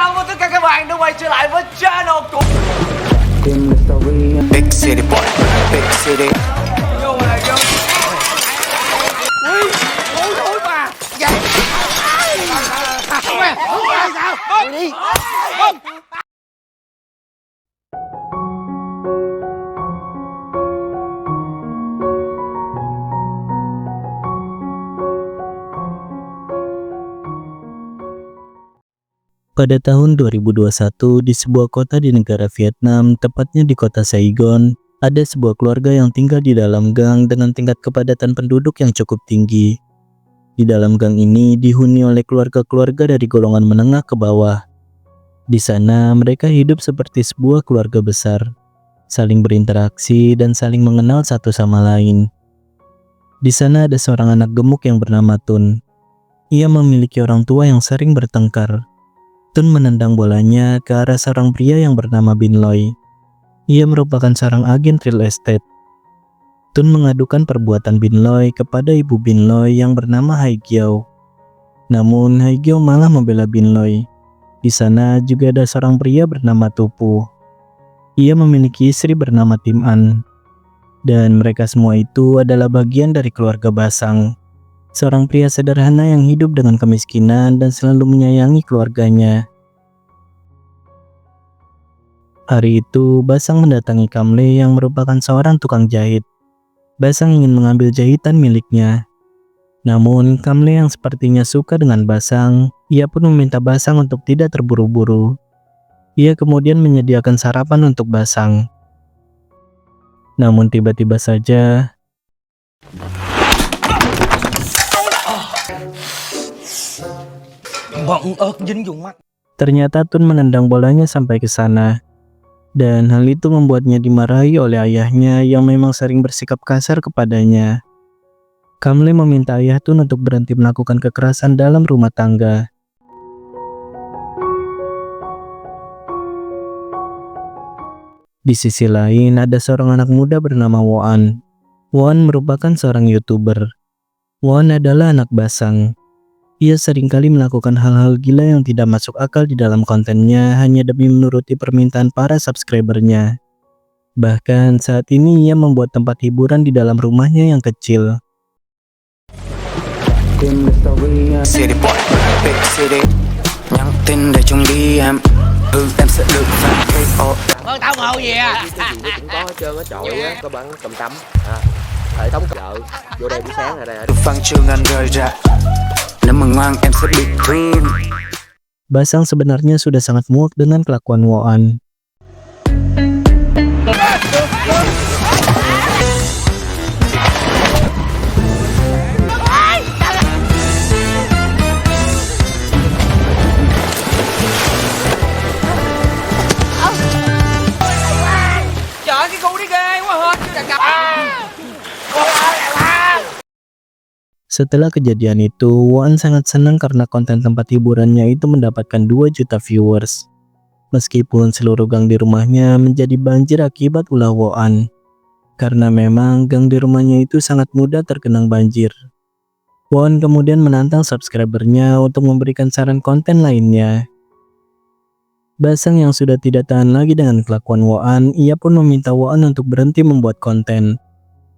chào mừng tất cả các bạn đã quay trở lại với channel của Big City Boy, Big City. Vô này vô. Ui, ôi bà. Vậy. Không sao? Đi. Pada tahun 2021 di sebuah kota di negara Vietnam, tepatnya di kota Saigon, ada sebuah keluarga yang tinggal di dalam gang dengan tingkat kepadatan penduduk yang cukup tinggi. Di dalam gang ini dihuni oleh keluarga-keluarga dari golongan menengah ke bawah. Di sana mereka hidup seperti sebuah keluarga besar, saling berinteraksi dan saling mengenal satu sama lain. Di sana ada seorang anak gemuk yang bernama Tun. Ia memiliki orang tua yang sering bertengkar. Tun menendang bolanya ke arah seorang pria yang bernama Bin Loy. Ia merupakan seorang agen real estate. Tun mengadukan perbuatan Bin Loy kepada ibu Bin Loy yang bernama Hai Kiao. Namun Hai Kiao malah membela Bin Loy. Di sana juga ada seorang pria bernama Tupu. Ia memiliki istri bernama Tim An. Dan mereka semua itu adalah bagian dari keluarga Basang. Seorang pria sederhana yang hidup dengan kemiskinan dan selalu menyayangi keluarganya. Hari itu, Basang mendatangi Kamle yang merupakan seorang tukang jahit. Basang ingin mengambil jahitan miliknya. Namun, Kamle yang sepertinya suka dengan Basang, ia pun meminta Basang untuk tidak terburu-buru. Ia kemudian menyediakan sarapan untuk Basang. Namun tiba-tiba saja, ternyata Tun menendang bolanya sampai ke sana. Dan hal itu membuatnya dimarahi oleh ayahnya yang memang sering bersikap kasar kepadanya. Kamle meminta ayah Tun untuk berhenti melakukan kekerasan dalam rumah tangga. Di sisi lain ada seorang anak muda bernama Woan. Woan merupakan seorang YouTuber. Woan adalah anak Basang. Ia seringkali melakukan hal-hal gila yang tidak masuk akal di dalam kontennya hanya demi menuruti permintaan para subscribernya. Bahkan saat ini ia membuat tempat hiburan di dalam rumahnya yang kecil. City Boy, Big City. Nhắn tin để chung đi em. Em sẽ được fan page. Tao ngầu gì à? Cũng có hết trơn á, chọi á, có bắn cầm tắm, hệ thống vợ vô đây buổi sáng ở đây. Được văn chương anh rơi ra. Nếu mà ngoan em sẽ bị thương. Basang sebenarnya sudah sangat muak dengan kelakuan Woan. Trời cái cu đi ghê quá hết. Setelah kejadian itu, Woan sangat senang karena konten tempat hiburannya itu mendapatkan 2 juta viewers. Meskipun seluruh gang di rumahnya menjadi banjir akibat ulah Woan. Karena memang gang di rumahnya itu sangat mudah tergenang banjir. Woan kemudian menantang subscribernya untuk memberikan saran konten lainnya. Basang yang sudah tidak tahan lagi dengan kelakuan Woan, ia pun meminta Woan untuk berhenti membuat konten.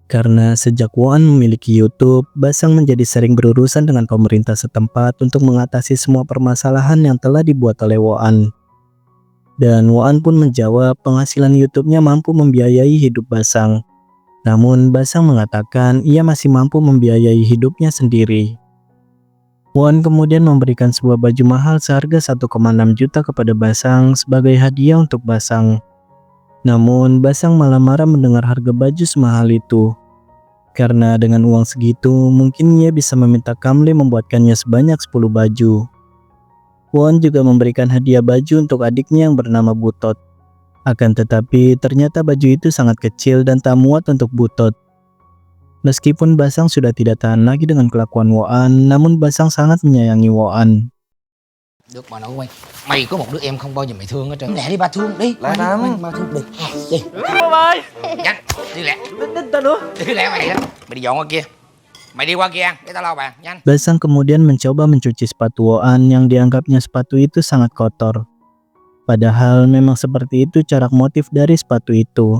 Karena sejak Woan memiliki YouTube, Basang menjadi sering berurusan dengan pemerintah setempat untuk mengatasi semua permasalahan yang telah dibuat oleh Woan. Dan Woan pun menjawab penghasilan YouTube-nya mampu membiayai hidup Basang. Namun Basang mengatakan ia masih mampu membiayai hidupnya sendiri. Woan kemudian memberikan sebuah baju mahal seharga 1,6 juta kepada Basang sebagai hadiah untuk Basang. Namun Basang malah marah mendengar harga baju semahal itu. Karena dengan uang segitu, mungkin ia bisa meminta Kamle membuatkannya sebanyak 10 baju. Woan juga memberikan hadiah baju untuk adiknya yang bernama Butot. Akan tetapi, ternyata baju itu sangat kecil dan tak muat untuk Butot. Meskipun Basang sudah tidak tahan lagi dengan kelakuan Woan, namun Basang sangat menyayangi Woan. Được mà nội quay. Mày có một đứa em không bao giờ mày thương hết trơn. Lẹ đi ba thương đi. Lẹ lắm. Ba thương đi. Đi. Ông ơi. Nhanh, đi lẹ. Đến tao nữa. Đi lẹ mày á. Mày đi dọn qua kia. Mày đi qua kia ăn, để tao lau bàn, nhanh. Basang kemudian mencoba mencuci sepatu Woan yang dianggapnya sepatu itu sangat kotor. Padahal memang seperti itu corak motif dari sepatu itu.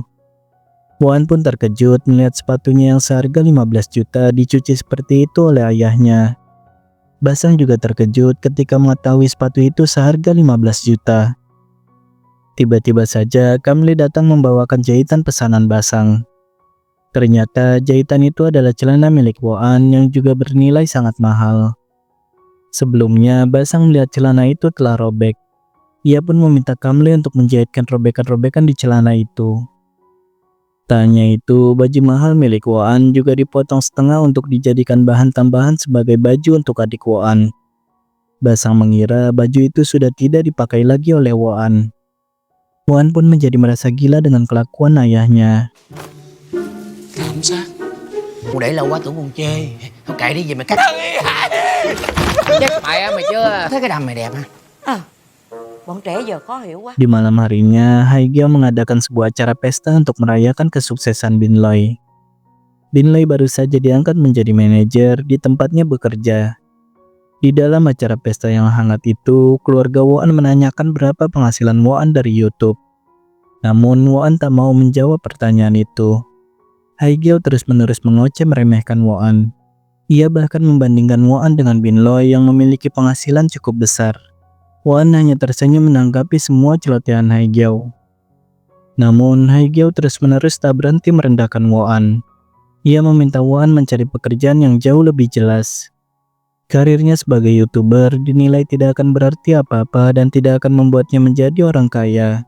Woan pun terkejut melihat sepatunya yang seharga 15 juta dicuci seperti itu oleh ayahnya. Basang juga terkejut ketika mengetahui sepatu itu seharga 15 juta. Tiba-tiba saja Kamli datang membawakan jahitan pesanan Basang. Ternyata jahitan itu adalah celana milik Woan yang juga bernilai sangat mahal. Sebelumnya Basang melihat celana itu telah robek. Ia pun meminta Kamli untuk menjahitkan robekan-robekan di celana itu. Tak hanya itu, baju mahal milik Woan juga dipotong setengah untuk dijadikan bahan tambahan sebagai baju untuk adik Woan. Basang mengira baju itu sudah tidak dipakai lagi oleh Woan. Woan pun menjadi merasa gila dengan kelakuan ayahnya. Cảm giác Cô để lâu quá tưởng con chê. Không kệ đi về mày cắt. Chết mẹ mày chưa? Thấy cái đầm mày đẹp hả? Bọn trẻ giờ khó hiểu quá. Di malam harinya, Haegyo mengadakan sebuah acara pesta untuk merayakan kesuksesan Binloy. Binloy baru saja diangkat menjadi manajer di tempatnya bekerja. Di dalam acara pesta yang hangat itu, keluarga Woan menanyakan berapa penghasilan Woan dari YouTube. Namun Woan tak mau menjawab pertanyaan itu. Haegyo terus-menerus mengoceh meremehkan Woan. Ia bahkan membandingkan Woan dengan Binloy yang memiliki penghasilan cukup besar. Woan hanya tersenyum menanggapi semua celotehan Haegyo. Namun Haegyo terus-menerus tak berhenti merendahkan Woan. Ia meminta Woan mencari pekerjaan yang jauh lebih jelas. Karirnya sebagai YouTuber dinilai tidak akan berarti apa-apa dan tidak akan membuatnya menjadi orang kaya.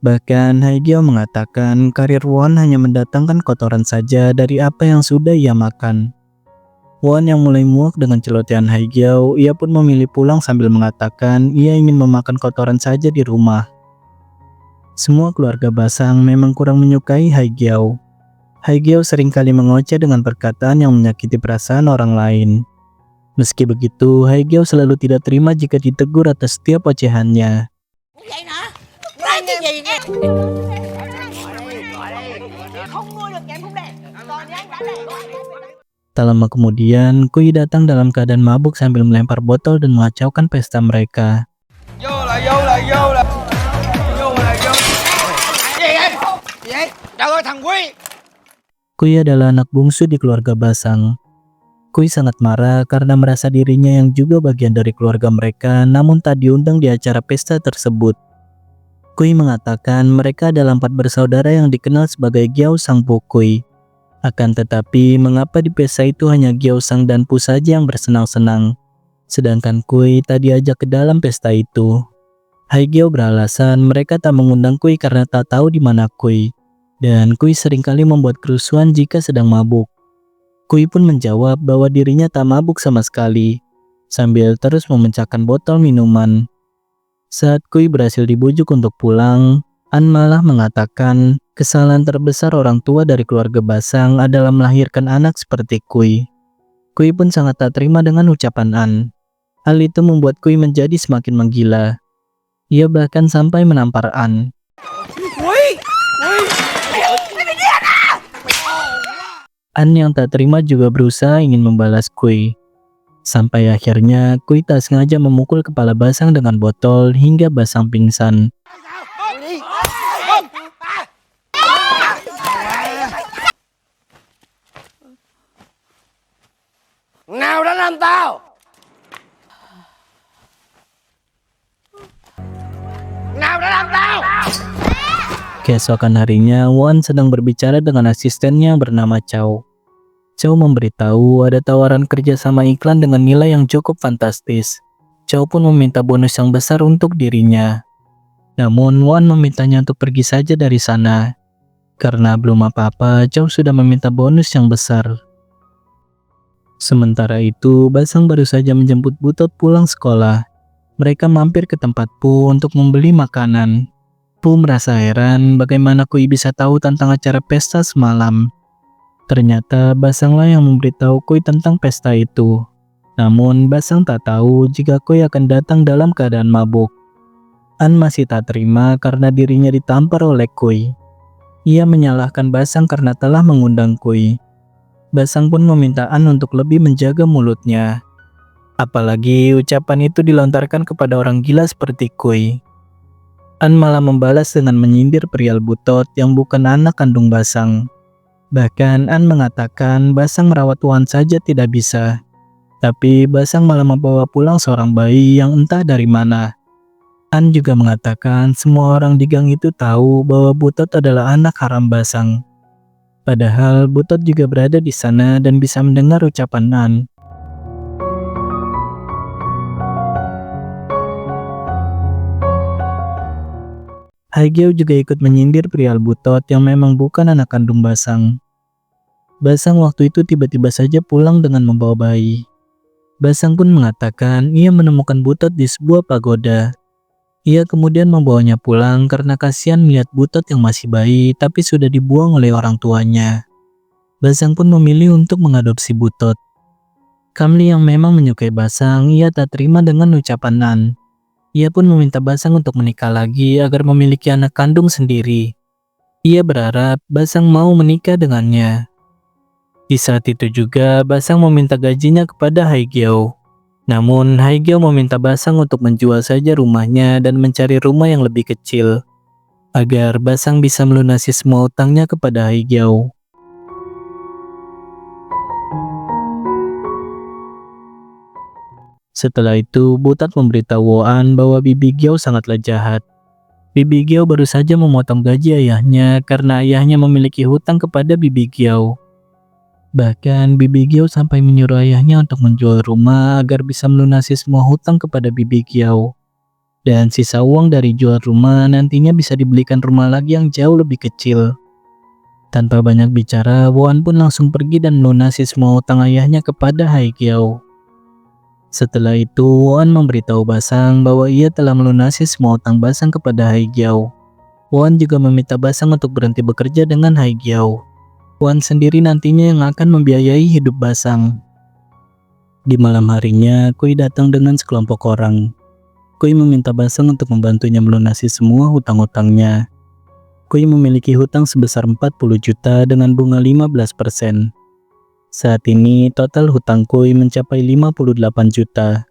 Bahkan Haegyo mengatakan karir Woan hanya mendatangkan kotoran saja dari apa yang sudah ia makan. Woan yang mulai muak dengan celotehan Haegyo, ia pun memilih pulang sambil mengatakan ia ingin memakan kotoran saja di rumah. Semua keluarga Basang memang kurang menyukai Haegyo. Haegyo seringkali mengoceh dengan perkataan yang menyakiti perasaan orang lain. Meski begitu, Haegyo selalu tidak terima jika ditegur atas setiap ocehannya. Vậy hả? Nói cái gì nghe? Không nuôi được em cũng đẹp. Còn anh đã đẹp. Tak lama kemudian, Kui datang dalam keadaan mabuk sambil melempar botol dan mengacaukan pesta mereka. Vô là Gì vậy? Trời ơi thằng Quý. Kui adalah anak bungsu di keluarga Basang. Kui sangat marah karena merasa dirinya yang juga bagian dari keluarga mereka namun tak diundang di acara pesta tersebut. Kui mengatakan mereka adalah 4 bersaudara yang dikenal sebagai Gyeongsang Pukui. Akan tetapi, mengapa di pesta itu hanya Gyeongsang dan Pu saja yang bersenang-senang, sedangkan Kui tak diajak ke dalam pesta itu. Haegyo beralasan mereka tak mengundang Kui karena tak tahu di mana Kui, dan Kui seringkali membuat kerusuhan jika sedang mabuk. Kui pun menjawab bahwa dirinya tak mabuk sama sekali, sambil terus memecahkan botol minuman. Saat Kui berhasil dibujuk untuk pulang, An malah mengatakan kesalahan terbesar orang tua dari keluarga Basang adalah melahirkan anak seperti Kui. Kui pun sangat tak terima dengan ucapan An. Hal itu membuat Kui menjadi semakin menggila. Ia bahkan sampai menampar An. An yang tak terima juga berusaha ingin membalas Kui. Sampai akhirnya Kui tak sengaja memukul kepala Basang dengan botol hingga Basang pingsan. Nào đã làm tao? Nào đã làm tao? Keesokan harinya, Woan sedang berbicara dengan asistennya yang bernama Chow. Chow memberitahu ada tawaran kerja sama iklan dengan nilai yang cukup fantastis. Chow pun meminta bonus yang besar untuk dirinya. Namun Woan memintanya untuk pergi saja dari sana. Karena belum apa-apa, Chow sudah meminta bonus yang besar. Sementara itu, Basang baru saja menjemput Butot pulang sekolah. Mereka mampir ke tempat Pu untuk membeli makanan. Pu merasa heran bagaimana Kui bisa tahu tentang acara pesta semalam. Ternyata Basanglah yang memberitahu Kui tentang pesta itu. Namun Basang tak tahu jika Kui akan datang dalam keadaan mabuk. An masih tak terima karena dirinya ditampar oleh Kui. Ia menyalahkan Basang karena telah mengundang Kui. Basang pun meminta An untuk lebih menjaga mulutnya. Apalagi ucapan itu dilontarkan kepada orang gila seperti Kui. An malah membalas dengan menyindir perihal Butot yang bukan anak kandung Basang. Bahkan An mengatakan Basang merawat Wan saja tidak bisa. Tapi Basang malah membawa pulang seorang bayi yang entah dari mana. An juga mengatakan semua orang di gang itu tahu bahwa Butot adalah anak haram Basang. Padahal Butot juga berada di sana dan bisa mendengar ucapan An. Haigyo juga ikut menyindir perihal Butot yang memang bukan anak kandung Basang. Basang waktu itu tiba-tiba saja pulang dengan membawa bayi. Basang pun mengatakan ia menemukan Butot di sebuah pagoda. Ia kemudian membawanya pulang karena kasihan melihat Butot yang masih bayi tapi sudah dibuang oleh orang tuanya. Basang pun memilih untuk mengadopsi Butot. Kamli yang memang menyukai Basang, ia tak terima dengan ucapan Nan. Ia pun meminta Basang untuk menikah lagi agar memiliki anak kandung sendiri. Ia berharap Basang mau menikah dengannya. Di saat itu juga Basang meminta gajinya kepada Haigyo. Namun Haigyo meminta Basang untuk menjual saja rumahnya dan mencari rumah yang lebih kecil agar Basang bisa melunasi semua utangnya kepada Haigyo. Setelah itu, Butot memberitahu Woan bahwa Bibi Gyo sangatlah jahat. Bibi Gyo baru saja memotong gaji ayahnya karena ayahnya memiliki hutang kepada Bibi Gyo. Bahkan Bibi Gyo sampai menyuruh ayahnya untuk menjual rumah agar bisa melunasi semua hutang kepada Bibi Gyo. Dan sisa uang dari jual rumah nantinya bisa dibelikan rumah lagi yang jauh lebih kecil. Tanpa banyak bicara, Woan pun langsung pergi dan melunasi semua hutang ayahnya kepada Haigyo. Setelah itu, Woan memberitahu Basang bahwa ia telah melunasi semua utang Basang kepada Haigyo. Woan juga meminta Basang untuk berhenti bekerja dengan Haigyo. Woan sendiri nantinya yang akan membiayai hidup Basang. Di malam harinya, Kui datang dengan sekelompok orang. Kui meminta Basang untuk membantunya melunasi semua hutang-hutangnya. Kui memiliki hutang sebesar 40 juta dengan bunga 15%. Saat ini total hutang Kui mencapai 58 juta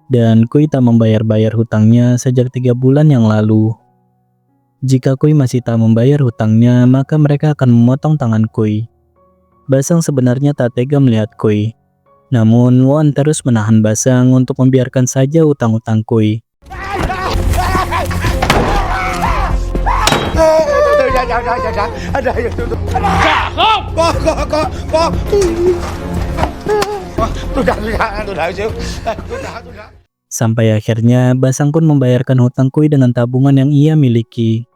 dan Kui tak membayar-bayar hutangnya sejak 3 bulan yang lalu. Jika Kui masih tak membayar hutangnya, maka mereka akan memotong tangan Kui. Basang sebenarnya tak tega melihat Kui. Namun Woan terus menahan Basang untuk membiarkan saja hutang-hutang Kui. Ada yang tutup. Kok. Sudah. Sampai akhirnya Basang pun membayarkan hutang Kui dengan tabungan yang ia miliki.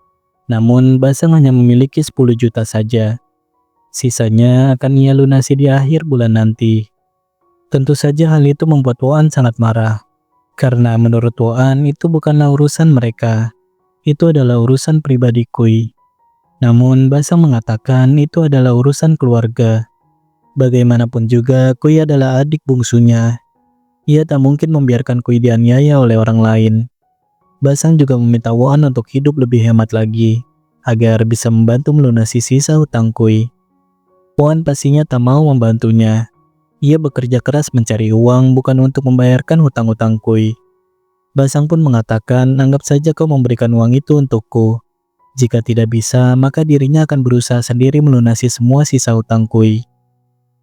Namun Basang hanya memiliki 10 juta saja. Sisanya akan ia lunasi di akhir bulan nanti. Tentu saja hal itu membuat Woan sangat marah. Karena menurut Woan itu bukanlah urusan mereka. Itu adalah urusan pribadi Kui. Namun Basang mengatakan itu adalah urusan keluarga. Bagaimanapun juga Kui adalah adik bungsunya. Ia tak mungkin membiarkan Kui dianiaya oleh orang lain. Basang juga meminta Woan untuk hidup lebih hemat lagi, agar bisa membantu melunasi sisa hutang Kui. Woan pastinya tak mau membantunya. Ia bekerja keras mencari uang bukan untuk membayarkan hutang-hutang Kui. Basang pun mengatakan, anggap saja kau memberikan uang itu untukku. Jika tidak bisa, maka dirinya akan berusaha sendiri melunasi semua sisa hutang Kui.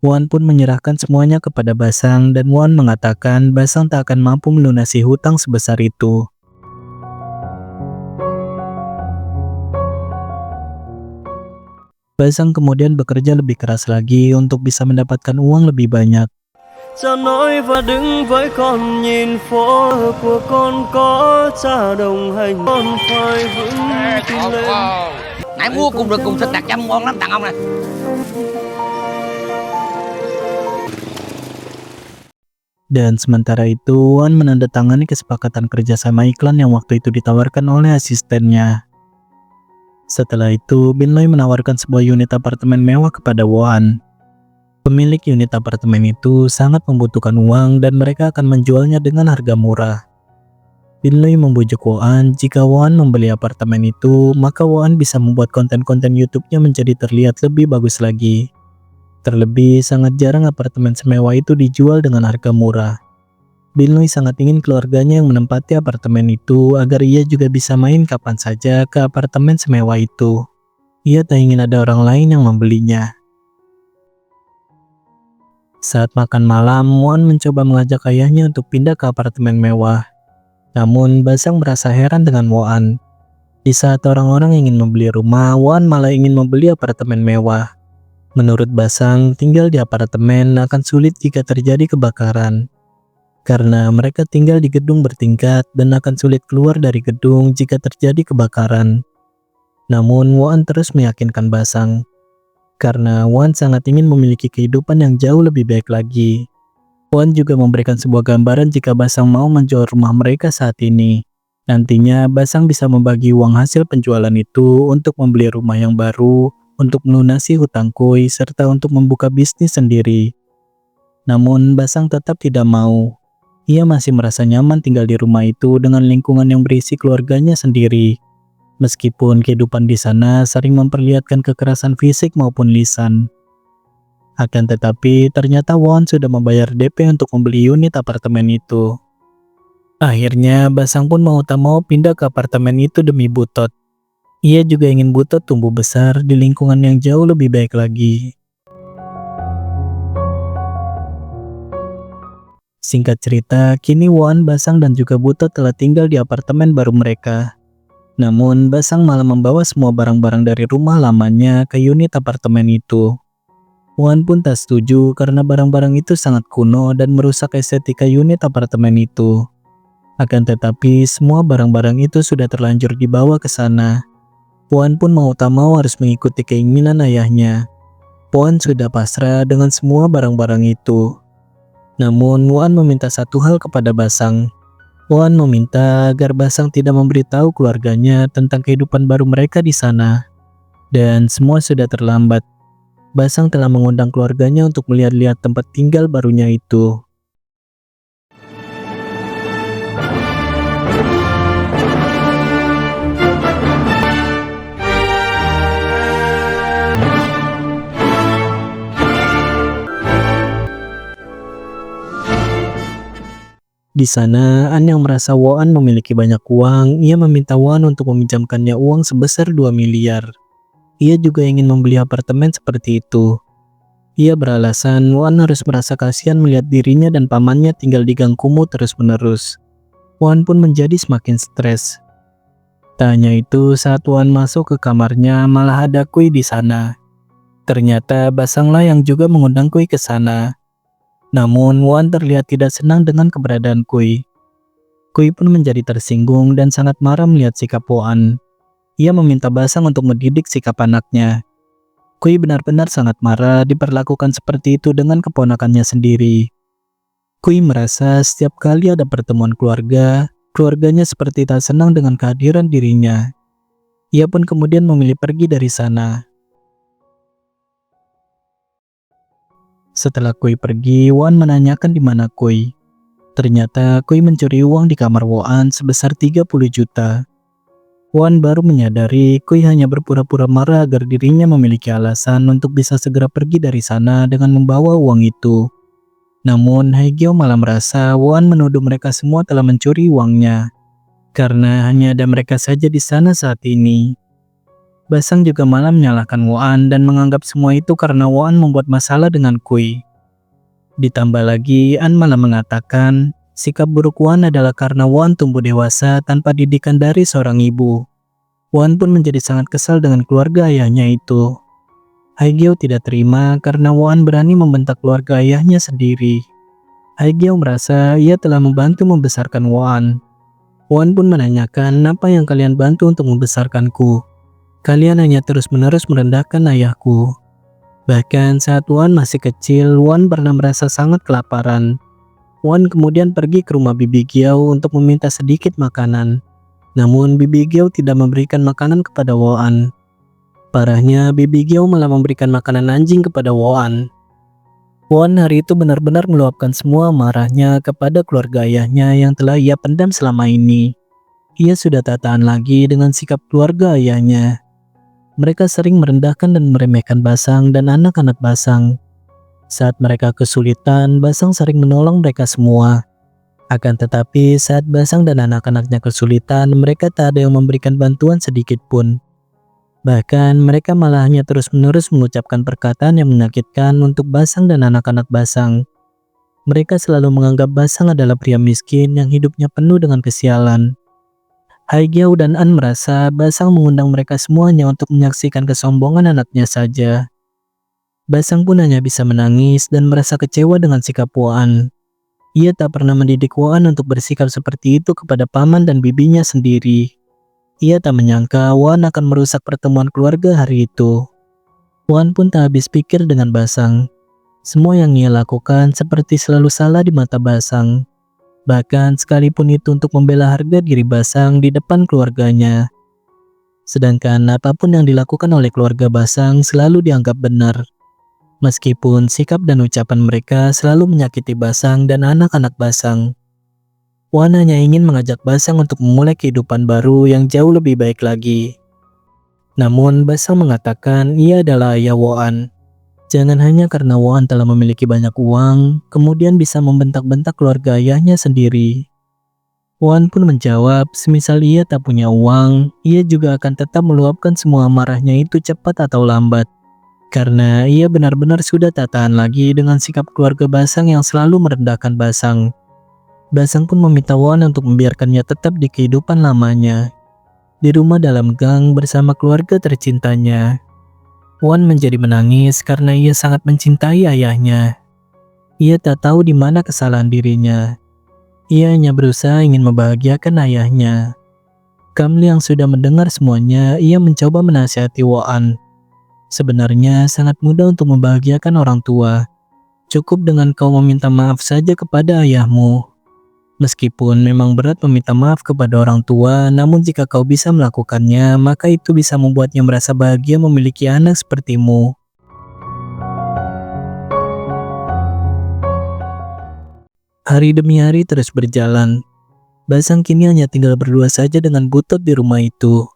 Woan pun menyerahkan semuanya kepada Basang dan Woan mengatakan Basang tak akan mampu melunasi hutang sebesar itu. Basang kemudian bekerja lebih keras lagi untuk bisa mendapatkan uang lebih banyak. Ra nói và đứng với con nhìn phố của con có cha đồng hành con phải vững tin lên. Nãy mua cùng được cùng thịt đặc trăm ngon lắm tặng ông nè. Dan sementara itu, Woan menandatangani kesepakatan kerjasama iklan yang waktu itu ditawarkan oleh asistennya. Setelah itu, Binloy menawarkan sebuah unit apartemen mewah kepada Woan. Pemilik unit apartemen itu sangat membutuhkan uang dan mereka akan menjualnya dengan harga murah. Binloy membujuk Woan jika Woan membeli apartemen itu, maka Woan bisa membuat konten-konten YouTube-nya menjadi terlihat lebih bagus lagi. Terlebih, sangat jarang apartemen semewah itu dijual dengan harga murah. Binloy sangat ingin keluarganya yang menempati apartemen itu agar ia juga bisa main kapan saja ke apartemen semewah itu. Ia tak ingin ada orang lain yang membelinya. Saat makan malam, Won mencoba mengajak ayahnya untuk pindah ke apartemen mewah. Namun, Basang merasa heran dengan Won. Di saat orang-orang ingin membeli rumah, Won malah ingin membeli apartemen mewah. Menurut Basang, tinggal di apartemen akan sulit jika terjadi kebakaran. Karena mereka tinggal di gedung bertingkat dan akan sulit keluar dari gedung jika terjadi kebakaran. Namun, Won terus meyakinkan Basang. Karena Won sangat ingin memiliki kehidupan yang jauh lebih baik lagi. Won juga memberikan sebuah gambaran jika Basang mau menjual rumah mereka saat ini. Nantinya Basang bisa membagi uang hasil penjualan itu untuk membeli rumah yang baru, untuk melunasi hutang Kui, serta untuk membuka bisnis sendiri. Namun Basang tetap tidak mau. Ia masih merasa nyaman tinggal di rumah itu dengan lingkungan yang berisi keluarganya sendiri. Meskipun kehidupan di sana sering memperlihatkan kekerasan fisik maupun lisan. Akan tetapi, ternyata Won sudah membayar DP untuk membeli unit apartemen itu. Akhirnya, Basang pun mau tak mau pindah ke apartemen itu demi Butot. Ia juga ingin Butot tumbuh besar di lingkungan yang jauh lebih baik lagi. Singkat cerita, kini Won, Basang dan juga Butot telah tinggal di apartemen baru mereka. Namun, Basang malah membawa semua barang-barang dari rumah lamanya ke unit apartemen itu. Won pun tak setuju karena barang-barang itu sangat kuno dan merusak estetika unit apartemen itu. Akan tetapi, semua barang-barang itu sudah terlanjur dibawa ke sana. Won pun mau tak mau harus mengikuti keinginan ayahnya. Won sudah pasrah dengan semua barang-barang itu. Namun, Won meminta satu hal kepada Basang. Won meminta agar Basang tidak memberitahu keluarganya tentang kehidupan baru mereka di sana. Dan semua sudah terlambat. Basang telah mengundang keluarganya untuk melihat-lihat tempat tinggal barunya itu. Di sana, An yang merasa Won memiliki banyak uang, ia meminta Won untuk meminjamkannya uang sebesar 2 miliar. Ia juga ingin membeli apartemen seperti itu. Ia beralasan Won harus merasa kasihan melihat dirinya dan pamannya tinggal di gang kumuh terus-menerus. Won pun menjadi semakin stres. Tak hanya itu, saat Won masuk ke kamarnya, malah ada Kui di sana. Ternyata Basanglah yang juga mengundang Kui ke sana. Namun, Won terlihat tidak senang dengan keberadaan Kui. Kui pun menjadi tersinggung dan sangat marah melihat sikap Won. Ia meminta Basang untuk mendidik sikap anaknya. Kui benar-benar sangat marah diperlakukan seperti itu dengan keponakannya sendiri. Kui merasa setiap kali ada pertemuan keluarga, keluarganya seperti tak senang dengan kehadiran dirinya. Ia pun kemudian memilih pergi dari sana. Setelah Kui pergi, Won menanyakan di mana Kui. Ternyata Kui mencuri uang di kamar Won sebesar 30 juta. Won baru menyadari Kui hanya berpura-pura marah agar dirinya memiliki alasan untuk bisa segera pergi dari sana dengan membawa uang itu. Namun, Haegyo malah merasa Won menuduh mereka semua telah mencuri uangnya. Karena hanya ada mereka saja di sana saat ini. Basang juga malah menyalahkan Won dan menganggap semua itu karena Won membuat masalah dengan Kui. Ditambah lagi, An malah mengatakan sikap buruk Won adalah karena Won tumbuh dewasa tanpa didikan dari seorang ibu. Won pun menjadi sangat kesal dengan keluarga ayahnya itu. Haegyo tidak terima karena Won berani membentak keluarga ayahnya sendiri. Haegyo merasa ia telah membantu membesarkan Won. Won pun menanyakan, apa yang kalian bantu untuk membesarkanku? Kalian hanya terus-menerus merendahkan ayahku. Bahkan saat Won masih kecil, Won pernah merasa sangat kelaparan. Won kemudian pergi ke rumah Bibi Gyao untuk meminta sedikit makanan. Namun Bibi Gyao tidak memberikan makanan kepada Won. Parahnya, Bibi Gyao malah memberikan makanan anjing kepada Won. Won hari itu benar-benar meluapkan semua marahnya kepada keluarga ayahnya yang telah ia pendam selama ini. Ia sudah tak tahan lagi dengan sikap keluarga ayahnya. Mereka sering merendahkan dan meremehkan Basang dan anak-anak Basang. Saat mereka kesulitan, Basang sering menolong mereka semua. Akan tetapi saat Basang dan anak-anaknya kesulitan, mereka tak ada yang memberikan bantuan sedikit pun. Bahkan mereka malah hanya terus-menerus mengucapkan perkataan yang menyakitkan untuk Basang dan anak-anak Basang. Mereka selalu menganggap Basang adalah pria miskin yang hidupnya penuh dengan kesialan. Haigyao dan An merasa Basang mengundang mereka semuanya untuk menyaksikan kesombongan anaknya saja. Basang pun hanya bisa menangis dan merasa kecewa dengan sikap Woan. Ia tak pernah mendidik Woan untuk bersikap seperti itu kepada paman dan bibinya sendiri. Ia tak menyangka Woan akan merusak pertemuan keluarga hari itu. Woan pun tak habis pikir dengan Basang. Semua yang ia lakukan seperti selalu salah di mata Basang. Bahkan sekalipun itu untuk membela harga diri Basang di depan keluarganya. Sedangkan apapun yang dilakukan oleh keluarga Basang selalu dianggap benar. Meskipun sikap dan ucapan mereka selalu menyakiti Basang dan anak-anak Basang. Woan hanya ingin mengajak Basang untuk memulai kehidupan baru yang jauh lebih baik lagi. Namun Basang mengatakan ia adalah ayah Woan. Jangan hanya karena Woan telah memiliki banyak uang, kemudian bisa membentak-bentak keluarga ayahnya sendiri. Woan pun menjawab, semisal ia tak punya uang, ia juga akan tetap meluapkan semua amarahnya itu cepat atau lambat. Karena ia benar-benar sudah tak tahan lagi dengan sikap keluarga Basang yang selalu merendahkan Basang. Basang pun meminta Woan untuk membiarkannya tetap di kehidupan lamanya. Di rumah dalam gang bersama keluarga tercintanya. Woan menjadi menangis karena ia sangat mencintai ayahnya. Ia tak tahu di mana kesalahan dirinya. Ia hanya berusaha ingin membahagiakan ayahnya. Kamli yang sudah mendengar semuanya, ia mencoba menasihati Woan. Sebenarnya sangat mudah untuk membahagiakan orang tua. Cukup dengan kau meminta maaf saja kepada ayahmu. Meskipun memang berat meminta maaf kepada orang tua, namun jika kau bisa melakukannya, maka itu bisa membuatnya merasa bahagia memiliki anak sepertimu. Hari demi hari terus berjalan. Basang kini hanya tinggal berdua saja dengan Butot di rumah itu.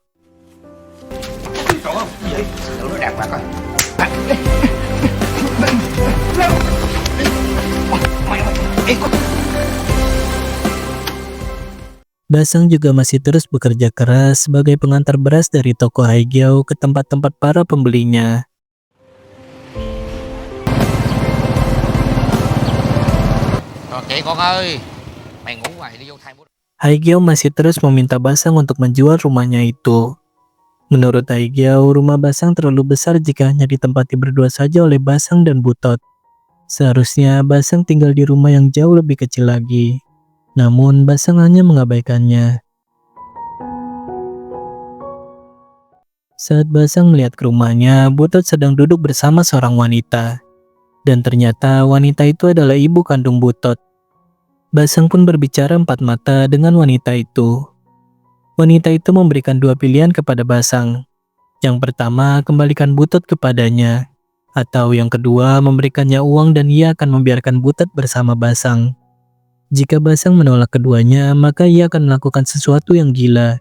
Basang juga masih terus bekerja keras sebagai pengantar beras dari toko Haigyao ke tempat-tempat para pembelinya. Kệ con ơi, mày ngủ ngoài đi vô thay mua. Haigyao masih terus meminta Basang untuk menjual rumahnya itu. Menurut Haigyao, rumah Basang terlalu besar jika hanya ditempati berdua saja oleh Basang dan Butot. Seharusnya Basang tinggal di rumah yang jauh lebih kecil lagi. Namun Basang hanya mengabaikannya. Saat Basang melihat ke rumahnya, Butot sedang duduk bersama seorang wanita. Dan ternyata wanita itu adalah ibu kandung Butot. Basang pun berbicara empat mata dengan wanita itu. Wanita itu memberikan dua pilihan kepada Basang. Yang pertama, kembalikan Butot kepadanya. Atau yang kedua, memberikannya uang dan ia akan membiarkan Butot bersama Basang. Jika Basang menolak keduanya, maka ia akan melakukan sesuatu yang gila.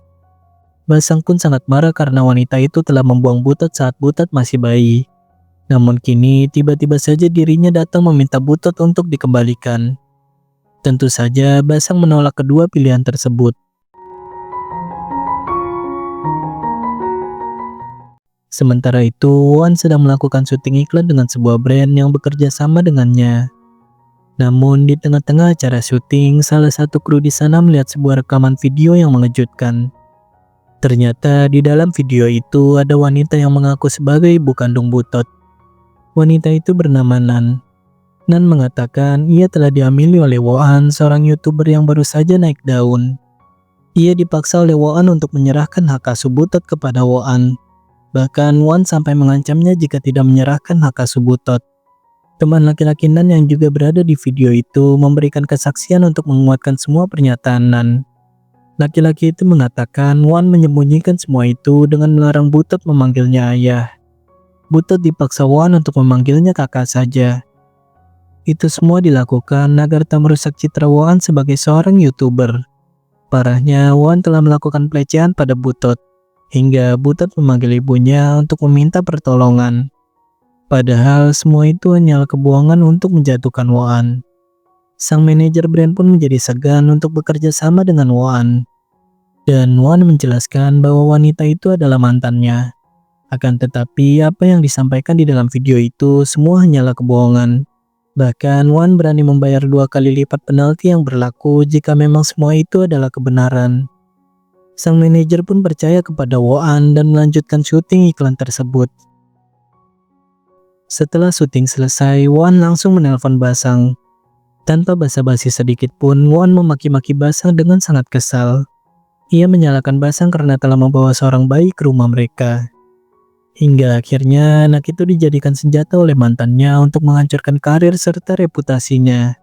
Basang pun sangat marah karena wanita itu telah membuang Butot saat Butot masih bayi. Namun kini tiba-tiba saja dirinya datang meminta Butot untuk dikembalikan. Tentu saja Basang menolak kedua pilihan tersebut. Sementara itu, Woan sedang melakukan syuting iklan dengan sebuah brand yang bekerja sama dengannya. Namun di tengah-tengah acara syuting, salah satu kru di sana melihat sebuah rekaman video yang mengejutkan. Ternyata di dalam video itu ada wanita yang mengaku sebagai ibu kandung Butot. Wanita itu bernama Nan. Nan mengatakan ia telah dihamili oleh Woan, seorang YouTuber yang baru saja naik daun. Ia dipaksa oleh Woan untuk menyerahkan hak asuh Butot kepada Woan. Bahkan Woan sampai mengancamnya jika tidak menyerahkan hak asuh Butot. Teman laki-laki Nan yang juga berada di video itu memberikan kesaksian untuk menguatkan semua pernyataan Nan. Laki-laki itu mengatakan Woan menyembunyikan semua itu dengan melarang Butot memanggilnya ayah. Butot dipaksa Woan untuk memanggilnya kakak saja. Itu semua dilakukan agar tak merusak citra Woan sebagai seorang YouTuber. Parahnya, Woan telah melakukan pelecehan pada Butot, hingga Butot memanggil ibunya untuk meminta pertolongan. Padahal semua itu hanyalah kebohongan untuk menjatuhkan Woan. Sang manajer brand pun menjadi segan untuk bekerja sama dengan Woan. Dan Woan menjelaskan bahwa wanita itu adalah mantannya. Akan tetapi apa yang disampaikan di dalam video itu semua hanyalah kebohongan. Bahkan Woan berani membayar 2 kali lipat penalti yang berlaku jika memang semua itu adalah kebenaran. Sang manajer pun percaya kepada Woan dan melanjutkan syuting iklan tersebut. Setelah syuting selesai, Woan langsung menelpon Basang. Tanpa basa-basi sedikit pun, Woan memaki-maki Basang dengan sangat kesal. Ia menyalahkan Basang karena telah membawa seorang bayi ke rumah mereka. Hingga akhirnya anak itu dijadikan senjata oleh mantannya untuk menghancurkan karir serta reputasinya.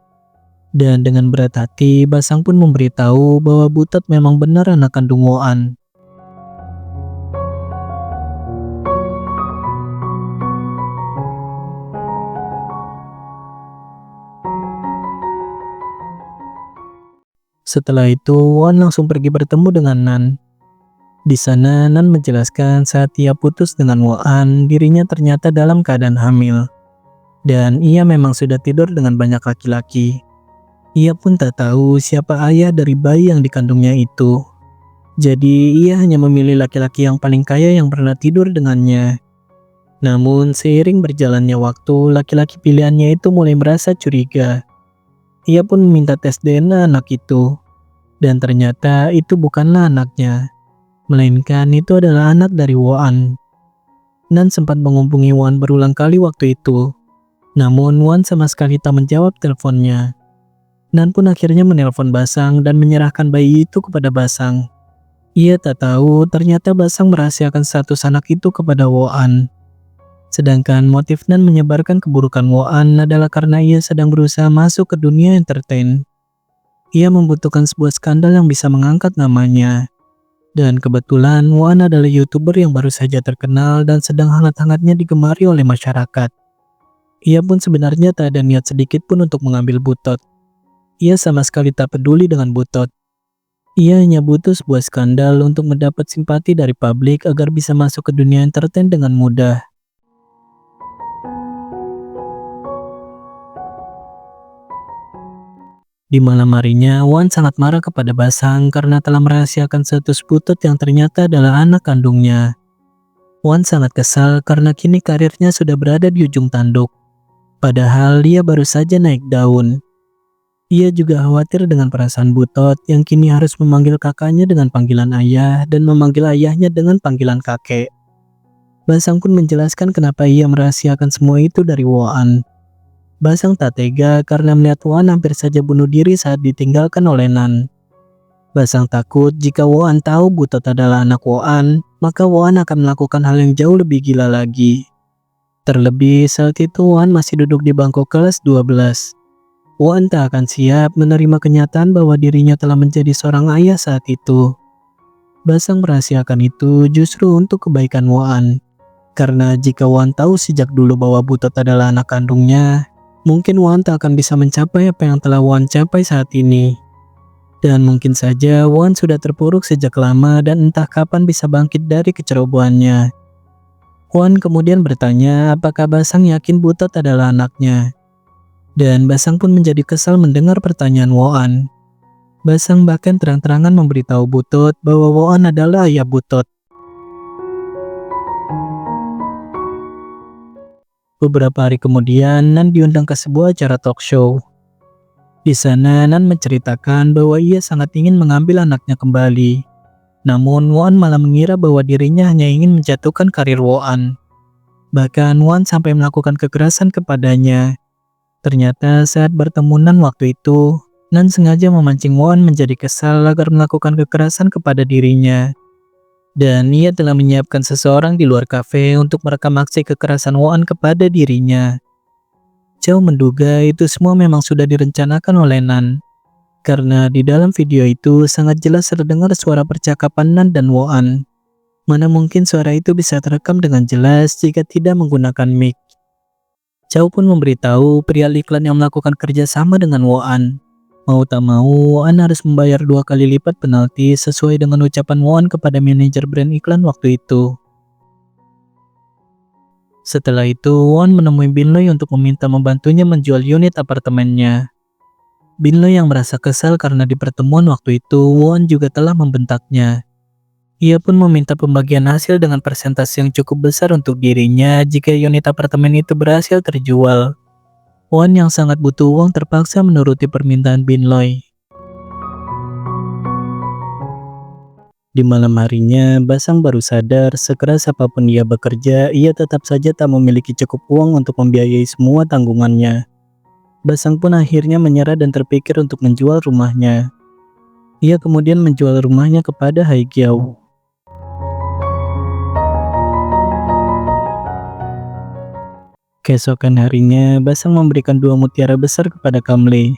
Dan dengan berat hati, Basang pun memberitahu bahwa Butot memang benar anak kandung Woan. Setelah itu, Woan langsung pergi bertemu dengan Nan. Di sana, Nan menjelaskan saat ia putus dengan Woan, dirinya ternyata dalam keadaan hamil. Dan ia memang sudah tidur dengan banyak laki-laki. Ia pun tak tahu siapa ayah dari bayi yang dikandungnya itu. Jadi, ia hanya memilih laki-laki yang paling kaya yang pernah tidur dengannya. Namun, seiring berjalannya waktu, laki-laki pilihannya itu mulai merasa curiga. Ia pun meminta tes DNA anak itu. Dan ternyata itu bukanlah anaknya. Melainkan itu adalah anak dari Woan. Nan sempat menghubungi Woan berulang kali waktu itu. Namun Woan sama sekali tak menjawab teleponnya. Nan pun akhirnya menelpon Basang dan menyerahkan bayi itu kepada Basang. Ia tak tahu ternyata Basang merahasiakan status anak itu kepada Woan. Sedangkan motif Nan menyebarkan keburukan Woan adalah karena ia sedang berusaha masuk ke dunia entertain. Ia membutuhkan sebuah skandal yang bisa mengangkat namanya. Dan kebetulan Woan adalah YouTuber yang baru saja terkenal dan sedang hangat-hangatnya digemari oleh masyarakat. Ia pun sebenarnya tak ada niat sedikit pun untuk mengambil Butot. Ia sama sekali tak peduli dengan Butot. Ia hanya butuh sebuah skandal untuk mendapat simpati dari publik agar bisa masuk ke dunia entertain dengan mudah. Di malam harinya, Woan sangat marah kepada Basang karena telah merahasiakan status Butot yang ternyata adalah anak kandungnya. Woan sangat kesal karena kini karirnya sudah berada di ujung tanduk. Padahal dia baru saja naik daun. Ia juga khawatir dengan perasaan Butot yang kini harus memanggil kakaknya dengan panggilan ayah dan memanggil ayahnya dengan panggilan kakek. Basang pun menjelaskan kenapa ia merahasiakan semua itu dari Woan. Basang tak tega karena melihat Woan hampir saja bunuh diri saat ditinggalkan oleh Nan. Basang takut jika Woan tahu Butot adalah anak Woan, maka Woan akan melakukan hal yang jauh lebih gila lagi. Terlebih saat itu Woan masih duduk di bangku kelas 12. Woan tak akan siap menerima kenyataan bahwa dirinya telah menjadi seorang ayah saat itu. Basang merahasiakan itu justru untuk kebaikan Woan. Karena jika Woan tahu sejak dulu bahwa Butot adalah anak kandungnya, mungkin Woan tak akan bisa mencapai apa yang telah Woan capai saat ini. Dan mungkin saja Woan sudah terpuruk sejak lama dan entah kapan bisa bangkit dari kecerobohannya. Woan kemudian bertanya apakah Basang yakin Butot adalah anaknya. Dan Basang pun menjadi kesal mendengar pertanyaan Woan. Basang bahkan terang-terangan memberitahu Butot bahwa Woan adalah ayah Butot. Beberapa hari kemudian, Nan diundang ke sebuah acara talk show. Di sana, Nan menceritakan bahwa ia sangat ingin mengambil anaknya kembali. Namun, Woan malah mengira bahwa dirinya hanya ingin menjatuhkan karir Woan. Bahkan, Woan sampai melakukan kekerasan kepadanya. Ternyata saat bertemu Nan waktu itu, Nan sengaja memancing Woan menjadi kesal agar melakukan kekerasan kepada dirinya. Dan ia telah menyiapkan seseorang di luar kafe untuk merekam aksi kekerasan Woan kepada dirinya. Chow menduga itu semua memang sudah direncanakan oleh Nan. Karena di dalam video itu sangat jelas terdengar suara percakapan Nan dan Woan. Mana mungkin suara itu bisa terekam dengan jelas jika tidak menggunakan mic. Chow pun memberitahu pria iklan yang melakukan kerjasama dengan Woan. Mau tak mau, Woan harus membayar 2 kali lipat penalti sesuai dengan ucapan Woan kepada manajer brand iklan waktu itu. Setelah itu, Woan menemui Bin Lui untuk meminta membantunya menjual unit apartemennya. Binloy yang merasa kesal karena di pertemuan waktu itu Won juga telah membentaknya. Ia pun meminta pembagian hasil dengan persentase yang cukup besar untuk dirinya jika unit apartemen itu berhasil terjual. Won yang sangat butuh uang terpaksa menuruti permintaan Binloy. Di malam harinya, Basang baru sadar sekeras apapun ia bekerja, ia tetap saja tak memiliki cukup uang untuk membiayai semua tanggungannya. Basang pun akhirnya menyerah dan terpikir untuk menjual rumahnya. Ia kemudian menjual rumahnya kepada Haigyao. Keesokan harinya, Basang memberikan 2 mutiara besar kepada Kamle.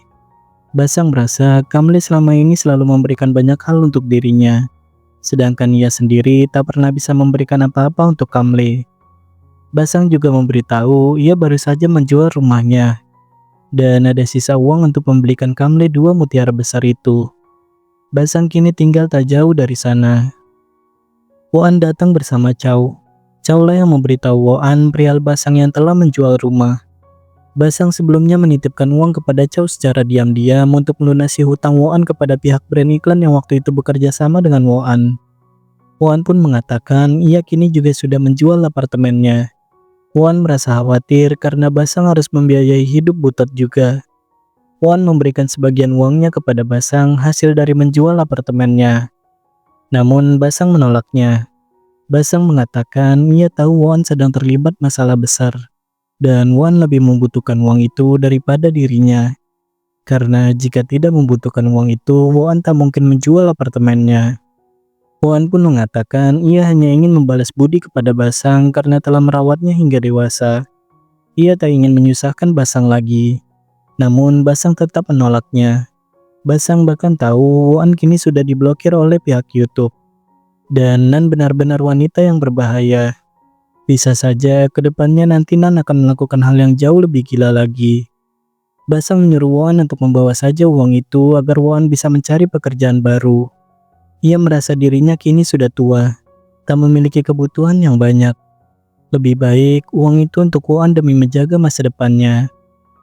Basang merasa Kamle selama ini selalu memberikan banyak hal untuk dirinya. Sedangkan ia sendiri tak pernah bisa memberikan apa-apa untuk Kamle. Basang juga memberitahu ia baru saja menjual rumahnya. Dan ada sisa uang untuk membelikan Kamle 2 mutiara besar itu. Basang kini tinggal tak jauh dari sana. Woan datang bersama Chow. Chow lah yang memberitahu Woan perihal Basang yang telah menjual rumah. Basang sebelumnya menitipkan uang kepada Chow secara diam-diam untuk melunasi hutang Woan kepada pihak brand iklan yang waktu itu bekerja sama dengan Woan. Woan pun mengatakan ia kini juga sudah menjual apartemennya. Woan merasa khawatir karena Basang harus membiayai hidup Butot juga. Woan memberikan sebagian uangnya kepada Basang hasil dari menjual apartemennya. Namun Basang menolaknya. Basang mengatakan ia tahu Woan sedang terlibat masalah besar. Dan Woan lebih membutuhkan uang itu daripada dirinya. Karena jika tidak membutuhkan uang itu, Woan tak mungkin menjual apartemennya. Woan pun mengatakan ia hanya ingin membalas budi kepada Basang karena telah merawatnya hingga dewasa. Ia tak ingin menyusahkan Basang lagi. Namun Basang tetap menolaknya. Basang bahkan tahu Woan kini sudah diblokir oleh pihak YouTube. Dan Nan benar-benar wanita yang berbahaya. Bisa saja kedepannya nanti Nan akan melakukan hal yang jauh lebih gila lagi. Basang menyuruh Woan untuk membawa saja uang itu agar Woan bisa mencari pekerjaan baru. Ia merasa dirinya kini sudah tua, tak memiliki kebutuhan yang banyak. Lebih baik uang itu untuk Woan demi menjaga masa depannya.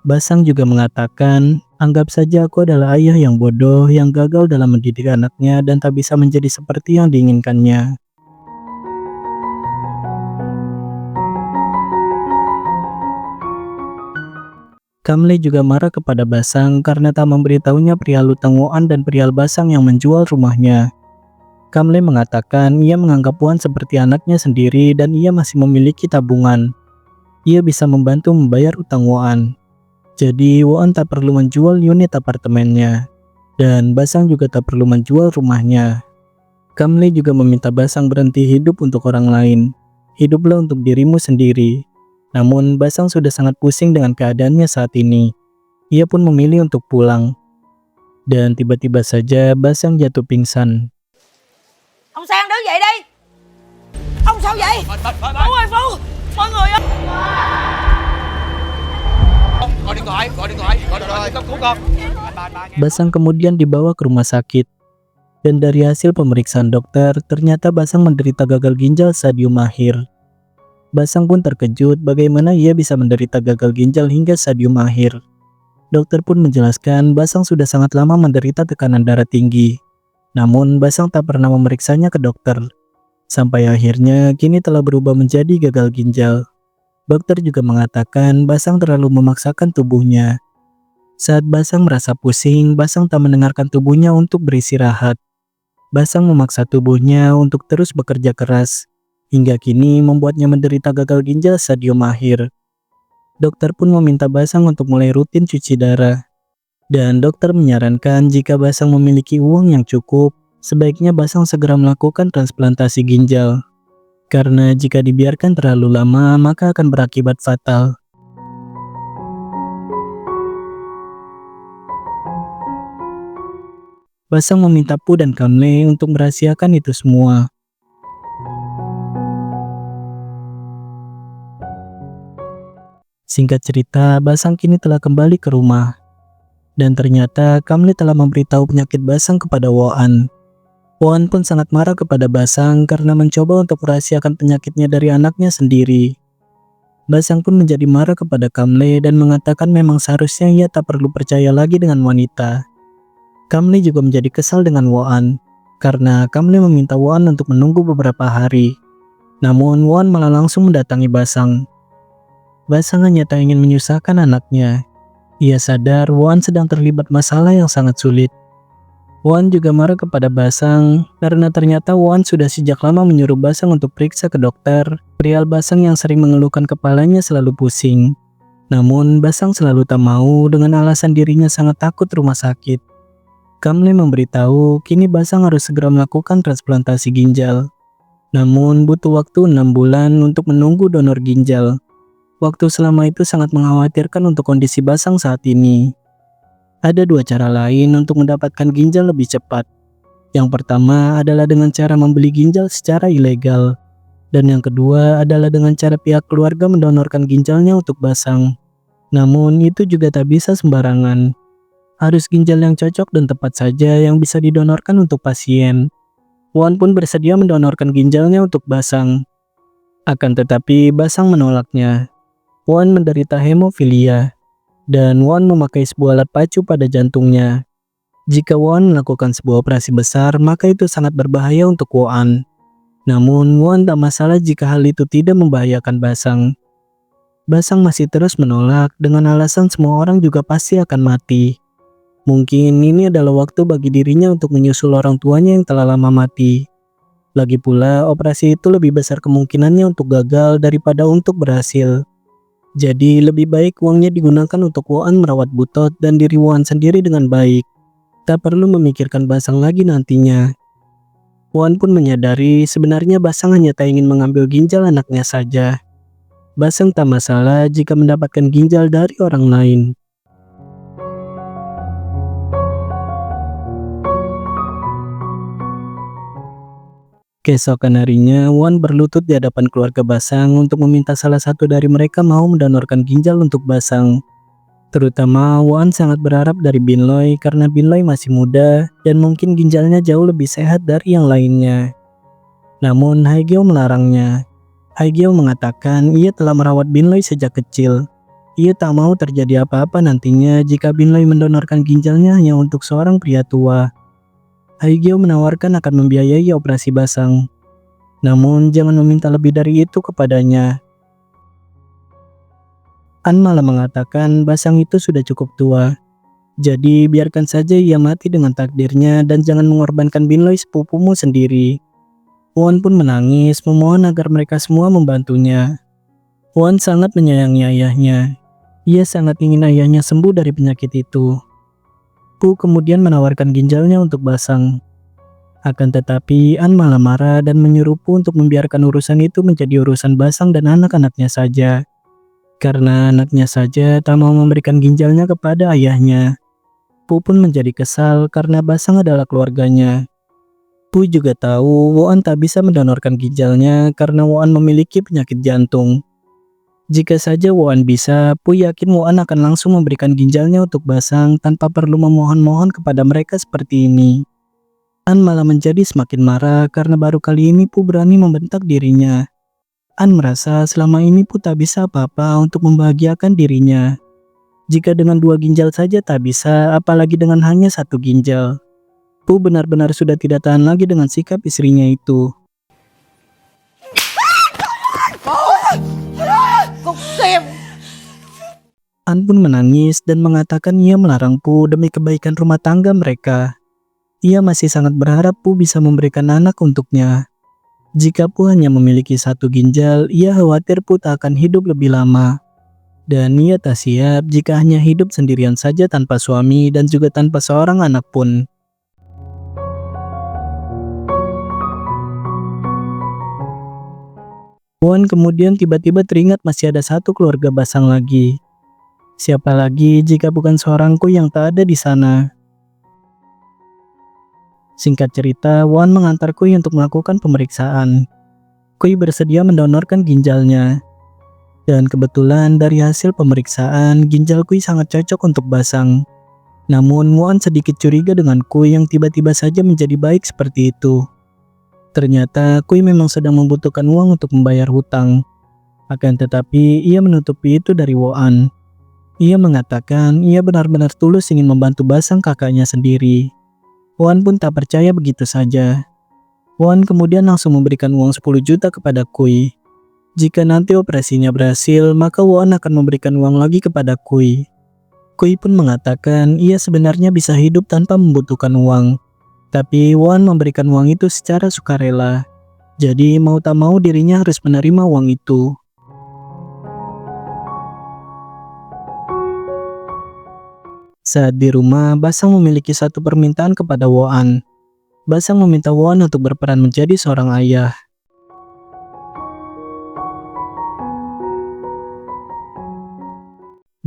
Basang juga mengatakan, anggap saja aku adalah ayah yang bodoh yang gagal dalam mendidik anaknya dan tak bisa menjadi seperti yang diinginkannya. Kamle juga marah kepada Basang karena tak memberitahunya perihal utang Woan dan perihal Basang yang menjual rumahnya. Kamle mengatakan ia menganggap Woan seperti anaknya sendiri dan ia masih memiliki tabungan. Ia bisa membantu membayar utang Woan. Jadi Woan tak perlu menjual unit apartemennya. Dan Basang juga tak perlu menjual rumahnya. Kamle juga meminta Basang berhenti hidup untuk orang lain. Hiduplah untuk dirimu sendiri. Namun Basang sudah sangat pusing dengan keadaannya saat ini. Ia pun memilih untuk pulang. Dan tiba-tiba saja Basang jatuh pingsan. Ông Sang đứng dậy đi. Ông sao vậy? Phú ơi Phú, mọi người ơi. Gọi điện thoại cấp cứu con. Basang kemudian dibawa ke rumah sakit. Dan dari hasil pemeriksaan dokter, ternyata Basang menderita gagal ginjal stadium akhir. Basang pun terkejut bagaimana ia bisa menderita gagal ginjal hingga stadium akhir. Dokter pun menjelaskan Basang sudah sangat lama menderita tekanan darah tinggi. Namun Basang tak pernah memeriksanya ke dokter. Sampai akhirnya kini telah berubah menjadi gagal ginjal. Dokter juga mengatakan Basang terlalu memaksakan tubuhnya. Saat Basang merasa pusing, Basang tak mendengarkan tubuhnya untuk beristirahat. Basang memaksa tubuhnya untuk terus bekerja keras. Hingga kini membuatnya menderita gagal ginjal stadium akhir. Dokter pun meminta Basang untuk mulai rutin cuci darah. Dan dokter menyarankan jika Basang memiliki uang yang cukup, sebaiknya Basang segera melakukan transplantasi ginjal. Karena jika dibiarkan terlalu lama, maka akan berakibat fatal. Basang meminta Pu dan Kamle untuk merahasiakan itu semua. Singkat cerita, Basang kini telah kembali ke rumah. Dan ternyata Kamle telah memberitahu penyakit Basang kepada Woan. Woan pun sangat marah kepada Basang karena mencoba untuk merahasiakan penyakitnya dari anaknya sendiri. Basang pun menjadi marah kepada Kamle dan mengatakan memang seharusnya ia tak perlu percaya lagi dengan wanita. Kamle juga menjadi kesal dengan Woan karena Kamle meminta Woan untuk menunggu beberapa hari. Namun Woan malah langsung mendatangi Basang. Basang hanya tak ingin menyusahkan anaknya. Ia sadar Woan sedang terlibat masalah yang sangat sulit. Woan juga marah kepada Basang karena ternyata Woan sudah sejak lama menyuruh Basang untuk periksa ke dokter. Perihal Basang yang sering mengeluhkan kepalanya selalu pusing. Namun Basang selalu tak mau dengan alasan dirinya sangat takut rumah sakit. Kamle memberitahu kini Basang harus segera melakukan transplantasi ginjal. Namun butuh waktu 6 bulan untuk menunggu donor ginjal. Waktu selama itu sangat mengkhawatirkan untuk kondisi Basang saat ini. Ada 2 cara lain untuk mendapatkan ginjal lebih cepat. Yang pertama adalah dengan cara membeli ginjal secara ilegal. Dan yang kedua adalah dengan cara pihak keluarga mendonorkan ginjalnya untuk Basang. Namun itu juga tak bisa sembarangan. Harus ginjal yang cocok dan tepat saja yang bisa didonorkan untuk pasien. Woan pun bersedia mendonorkan ginjalnya untuk Basang. Akan tetapi Basang menolaknya. Woan menderita hemofilia. Dan Woan memakai sebuah alat pacu pada jantungnya. Jika Woan melakukan sebuah operasi besar, maka itu sangat berbahaya untuk Woan. Namun Woan tak masalah jika hal itu tidak membahayakan Basang. Basang masih terus menolak dengan alasan semua orang juga pasti akan mati. Mungkin ini adalah waktu bagi dirinya untuk menyusul orang tuanya yang telah lama mati. Lagi pula, operasi itu lebih besar kemungkinannya untuk gagal daripada untuk berhasil. Jadi lebih baik uangnya digunakan untuk Woan merawat Butot dan diri Woan sendiri dengan baik. Tak perlu memikirkan Basang lagi nantinya. Woan pun menyadari sebenarnya Basang hanya tak ingin mengambil ginjal anaknya saja. Basang tak masalah jika mendapatkan ginjal dari orang lain. Keesokan harinya, Woan berlutut di hadapan keluarga Basang untuk meminta salah satu dari mereka mau mendonorkan ginjal untuk Basang. Terutama Woan sangat berharap dari Binloy karena Binloy masih muda dan mungkin ginjalnya jauh lebih sehat dari yang lainnya. Namun Haegyo melarangnya. Haegyo mengatakan ia telah merawat Binloy sejak kecil. Ia tak mau terjadi apa-apa nantinya jika Binloy mendonorkan ginjalnya hanya untuk seorang pria tua. Haegyo menawarkan akan membiayai operasi Basang. Namun jangan meminta lebih dari itu kepadanya. An malah mengatakan Basang itu sudah cukup tua. Jadi biarkan saja ia mati dengan takdirnya dan jangan mengorbankan Binloy sepupumu sendiri. Woan pun menangis memohon agar mereka semua membantunya. Woan sangat menyayangi ayahnya. Ia sangat ingin ayahnya sembuh dari penyakit itu. Pu kemudian menawarkan ginjalnya untuk Basang. Akan tetapi An malah marah dan menyuruh Pu untuk membiarkan urusan itu menjadi urusan Basang dan anak-anaknya saja. Karena anaknya saja tak mau memberikan ginjalnya kepada ayahnya. Pu pun menjadi kesal karena Basang adalah keluarganya. Pu juga tahu Woan tak bisa mendonorkan ginjalnya karena Woan memiliki penyakit jantung. Jika saja Woan bisa, Pu yakin Woan akan langsung memberikan ginjalnya untuk Basang tanpa perlu memohon-mohon kepada mereka seperti ini. An malah menjadi semakin marah karena baru kali ini Pu berani membentak dirinya. An merasa selama ini Pu tak bisa apa-apa untuk membahagiakan dirinya. Jika dengan 2 ginjal saja tak bisa, apalagi dengan hanya 1 ginjal. Pu benar-benar sudah tidak tahan lagi dengan sikap istrinya itu. An pun menangis dan mengatakan ia melarang Pu demi kebaikan rumah tangga mereka. Ia masih sangat berharap Pu bisa memberikan anak untuknya. Jika Pu hanya memiliki 1 ginjal, ia khawatir Pu tak akan hidup lebih lama. Dan ia tak siap jika hanya hidup sendirian saja tanpa suami dan juga tanpa seorang anak pun. Woan kemudian tiba-tiba teringat masih ada 1 keluarga Basang lagi. Siapa lagi jika bukan seorangku yang tak ada di sana? Singkat cerita, Woan mengantar Kui untuk melakukan pemeriksaan. Kui bersedia mendonorkan ginjalnya. Dan kebetulan dari hasil pemeriksaan, ginjal Kui sangat cocok untuk Basang. Namun Woan sedikit curiga dengan Kui yang tiba-tiba saja menjadi baik seperti itu. Ternyata Kui memang sedang membutuhkan uang untuk membayar hutang. Akan tetapi ia menutupi itu dari Woan. Ia mengatakan ia benar-benar tulus ingin membantu Basang kakaknya sendiri. Woan pun tak percaya begitu saja. Woan kemudian langsung memberikan uang 10 juta kepada Kui. Jika nanti operasinya berhasil, maka Woan akan memberikan uang lagi kepada Kui. Kui pun mengatakan ia sebenarnya bisa hidup tanpa membutuhkan uang. Tapi Woan memberikan uang itu secara sukarela. Jadi mau tak mau dirinya harus menerima uang itu. Saat di rumah, Basang memiliki satu permintaan kepada Woan. Basang meminta Woan untuk berperan menjadi seorang ayah.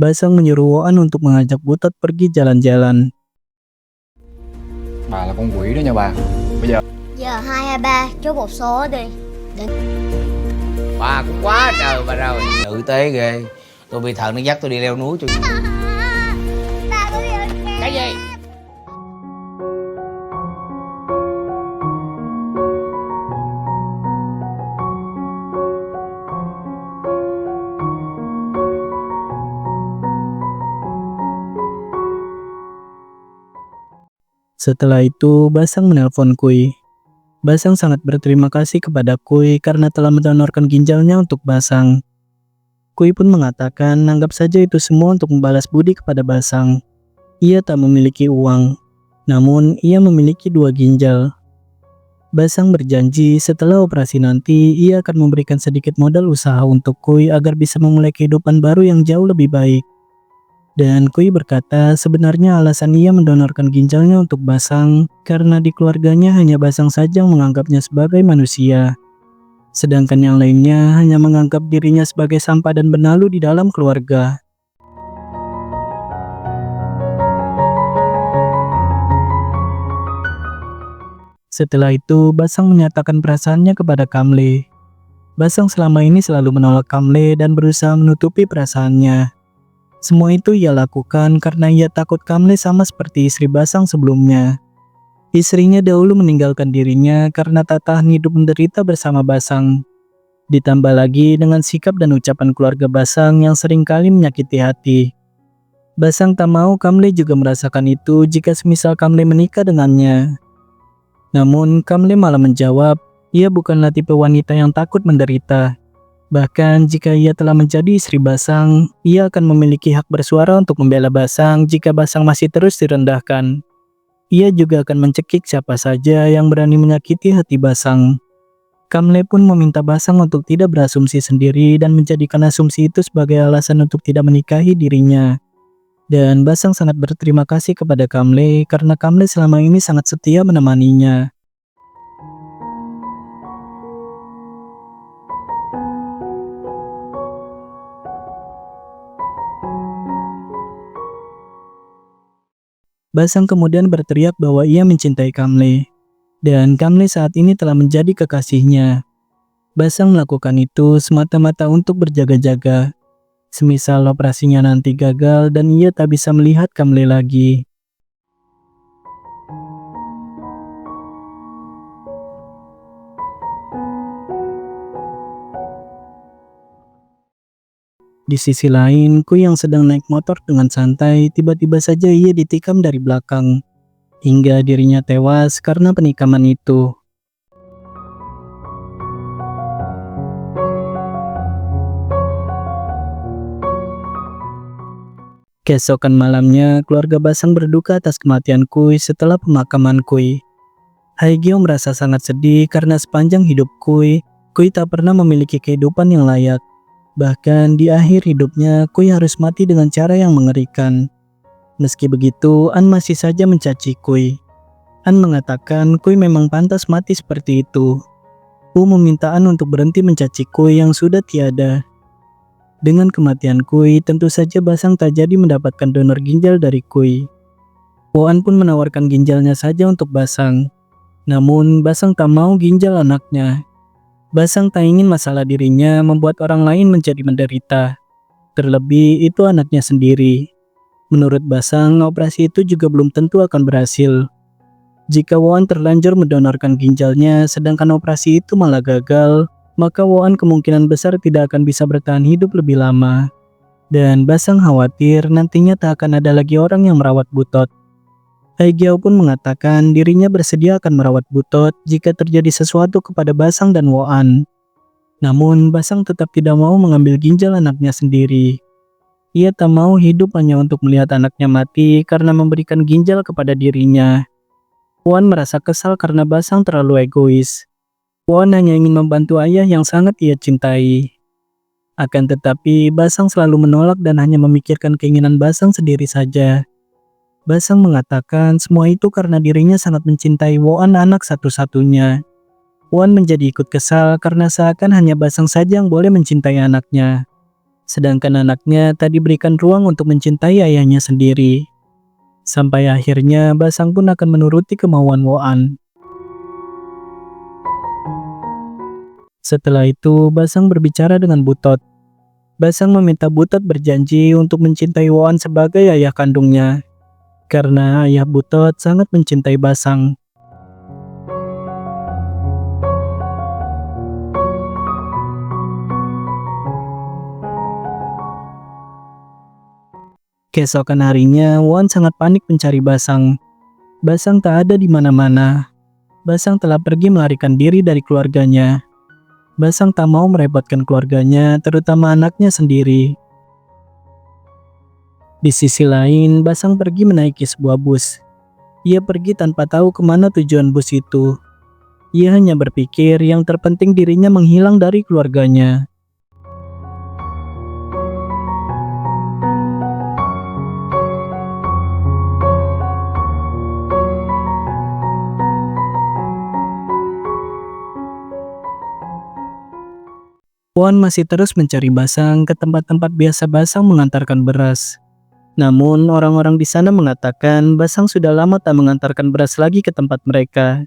Basang menyuruh Woan untuk mengajak Butot pergi jalan-jalan. Bà là con quỷ đó nha bà. Bây giờ Giờ 2 hay 3 chốt một số đi. Bà cũng quá trời bà rồi. Tử tế ghê. Tôi bị thợ nó dắt tôi đi leo núi cho. Ta có điều Cái gì? Setelah itu, Basang menelpon Kui. Basang sangat berterima kasih kepada Kui karena telah mendonorkan ginjalnya untuk Basang. Kui pun mengatakan anggap saja itu semua untuk membalas budi kepada Basang. Ia tak memiliki uang, namun ia memiliki 2 ginjal. Basang berjanji setelah operasi nanti ia akan memberikan sedikit modal usaha untuk Kui agar bisa memulai kehidupan baru yang jauh lebih baik. Dan Kui berkata sebenarnya alasan ia mendonorkan ginjalnya untuk Basang karena di keluarganya hanya Basang saja yang menganggapnya sebagai manusia. Sedangkan yang lainnya hanya menganggap dirinya sebagai sampah dan benalu di dalam keluarga. Setelah itu, Basang menyatakan perasaannya kepada Kamle. Basang selama ini selalu menolak Kamle dan berusaha menutupi perasaannya. Semua itu ia lakukan karena ia takut Kamle sama seperti istri Basang sebelumnya. Istrinya dahulu meninggalkan dirinya karena tak tahan hidup menderita bersama Basang. Ditambah lagi dengan sikap dan ucapan keluarga Basang yang seringkali menyakiti hati. Basang tak mau Kamle juga merasakan itu jika semisal Kamle menikah dengannya. Namun Kamle malah menjawab, ia bukanlah tipe wanita yang takut menderita. Bahkan jika ia telah menjadi istri Basang, ia akan memiliki hak bersuara untuk membela Basang jika Basang masih terus direndahkan. Ia juga akan mencekik siapa saja yang berani menyakiti hati Basang. Kamle pun meminta Basang untuk tidak berasumsi sendiri dan menjadikan asumsi itu sebagai alasan untuk tidak menikahi dirinya. Dan Basang sangat berterima kasih kepada Kamle karena Kamle selama ini sangat setia menemaninya. Basang kemudian berteriak bahwa ia mencintai Kamle, dan Kamle saat ini telah menjadi kekasihnya. Basang melakukan itu semata-mata untuk berjaga-jaga, semisal operasinya nanti gagal dan ia tak bisa melihat Kamle lagi. Di sisi lain, Kui yang sedang naik motor dengan santai, tiba-tiba saja ia ditikam dari belakang, hingga dirinya tewas karena penikaman itu. Keesokan malamnya, keluarga Basang berduka atas kematian Kui setelah pemakaman Kui. Haegyo merasa sangat sedih karena sepanjang hidup Kui tak pernah memiliki kehidupan yang layak. Bahkan di akhir hidupnya, Kui harus mati dengan cara yang mengerikan. Meski begitu, An masih saja mencaci Kui. An mengatakan Kui memang pantas mati seperti itu. Wu meminta An untuk berhenti mencaci Kui yang sudah tiada. Dengan kematian Kui, tentu saja Basang tak jadi mendapatkan donor ginjal dari Kui. Woan pun menawarkan ginjalnya saja untuk Basang. Namun, Basang tak mau ginjal anaknya. Basang tak ingin masalah dirinya membuat orang lain menjadi menderita. Terlebih itu anaknya sendiri. Menurut Basang, operasi itu juga belum tentu akan berhasil. Jika Woan terlanjur mendonorkan ginjalnya sedangkan operasi itu malah gagal, maka Woan kemungkinan besar tidak akan bisa bertahan hidup lebih lama. Dan Basang khawatir nantinya tak akan ada lagi orang yang merawat Butot. Haigyao pun mengatakan dirinya bersedia akan merawat Butot jika terjadi sesuatu kepada Basang dan Woan. Namun Basang tetap tidak mau mengambil ginjal anaknya sendiri. Ia tak mau hidup hanya untuk melihat anaknya mati karena memberikan ginjal kepada dirinya. Woan merasa kesal karena Basang terlalu egois. Woan hanya ingin membantu ayah yang sangat ia cintai. Akan tetapi Basang selalu menolak dan hanya memikirkan keinginan Basang sendiri saja. Basang mengatakan semua itu karena dirinya sangat mencintai Woan, anak satu-satunya. Woan menjadi ikut kesal karena seakan hanya Basang saja yang boleh mencintai anaknya. Sedangkan anaknya tak diberikan ruang untuk mencintai ayahnya sendiri. Sampai akhirnya Basang pun akan menuruti kemauan Woan. Setelah itu Basang berbicara dengan Butot. Basang meminta Butot berjanji untuk mencintai Woan sebagai ayah kandungnya. Karena ayah Butot sangat mencintai Basang. Keesokan harinya, Woan sangat panik mencari Basang. Basang tak ada di mana-mana. Basang telah pergi melarikan diri dari keluarganya. Basang tak mau merepotkan keluarganya, terutama anaknya sendiri. Di sisi lain, Basang pergi menaiki sebuah bus. Ia pergi tanpa tahu kemana tujuan bus itu. Ia hanya berpikir yang terpenting dirinya menghilang dari keluarganya. Woan masih terus mencari Basang ke tempat-tempat biasa Basang mengantarkan beras. Namun orang-orang di sana mengatakan Basang sudah lama tak mengantarkan beras lagi ke tempat mereka.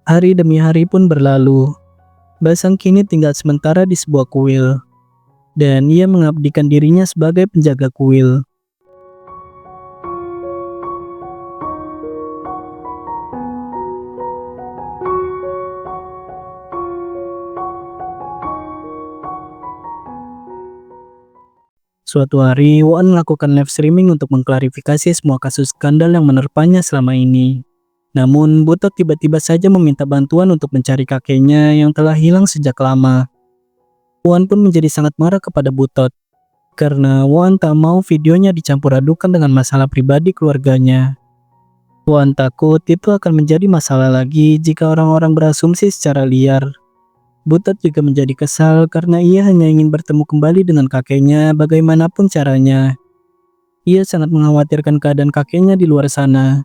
Hari demi hari pun berlalu. Basang kini tinggal sementara di sebuah kuil. Dan ia mengabdikan dirinya sebagai penjaga kuil. Suatu hari, Woan melakukan live streaming untuk mengklarifikasi semua kasus skandal yang menerpanya selama ini. Namun, Butot tiba-tiba saja meminta bantuan untuk mencari kakeknya yang telah hilang sejak lama. Woan pun menjadi sangat marah kepada Butot, karena Woan tak mau videonya dicampur adukan dengan masalah pribadi keluarganya. Woan takut itu akan menjadi masalah lagi jika orang-orang berasumsi secara liar. Butot juga menjadi kesal karena ia hanya ingin bertemu kembali dengan kakeknya bagaimanapun caranya. Ia sangat mengkhawatirkan keadaan kakeknya di luar sana.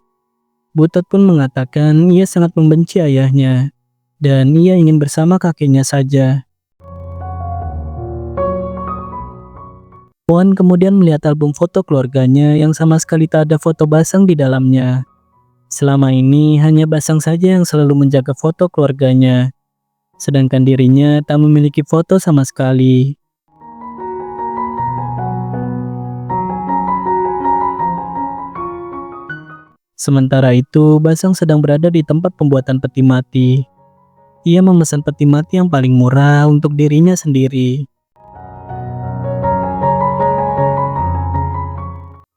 Butot pun mengatakan ia sangat membenci ayahnya, dan ia ingin bersama kakeknya saja. Woan kemudian melihat album foto keluarganya yang sama sekali tak ada foto Basang di dalamnya. Selama ini hanya Basang saja yang selalu menjaga foto keluarganya. Sedangkan dirinya tak memiliki foto sama sekali. Sementara itu, Basang sedang berada di tempat pembuatan peti mati. Ia memesan peti mati yang paling murah untuk dirinya sendiri.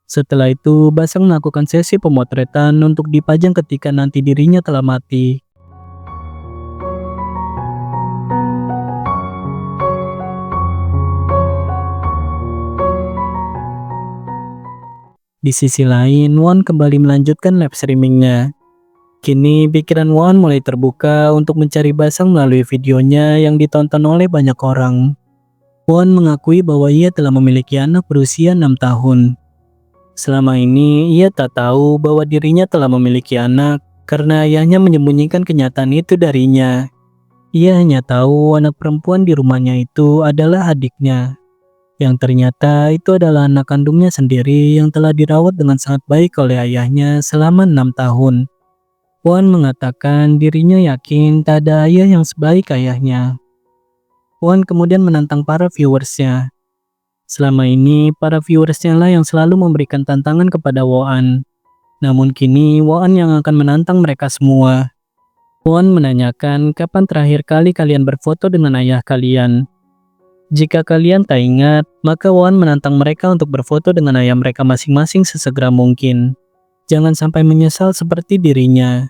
Setelah itu, Basang melakukan sesi pemotretan untuk dipajang ketika nanti dirinya telah mati. Di sisi lain, Woan kembali melanjutkan live streamingnya. Kini pikiran Woan mulai terbuka untuk mencari Basang melalui videonya yang ditonton oleh banyak orang. Woan mengakui bahwa ia telah memiliki anak berusia 6 tahun. Selama ini, ia tak tahu bahwa dirinya telah memiliki anak karena ayahnya menyembunyikan kenyataan itu darinya. Ia hanya tahu anak perempuan di rumahnya itu adalah adiknya. Yang ternyata itu adalah anak kandungnya sendiri yang telah dirawat dengan sangat baik oleh ayahnya selama 6 tahun. Woan mengatakan dirinya yakin tak ada ayah yang sebaik ayahnya. Woan kemudian menantang para viewersnya. Selama ini, para viewersnya lah yang selalu memberikan tantangan kepada Woan. Namun kini, Woan yang akan menantang mereka semua. Won menanyakan kapan terakhir kali kalian berfoto dengan ayah kalian. Jika kalian tak ingat, maka Won menantang mereka untuk berfoto dengan ayah mereka masing-masing sesegera mungkin. Jangan sampai menyesal seperti dirinya.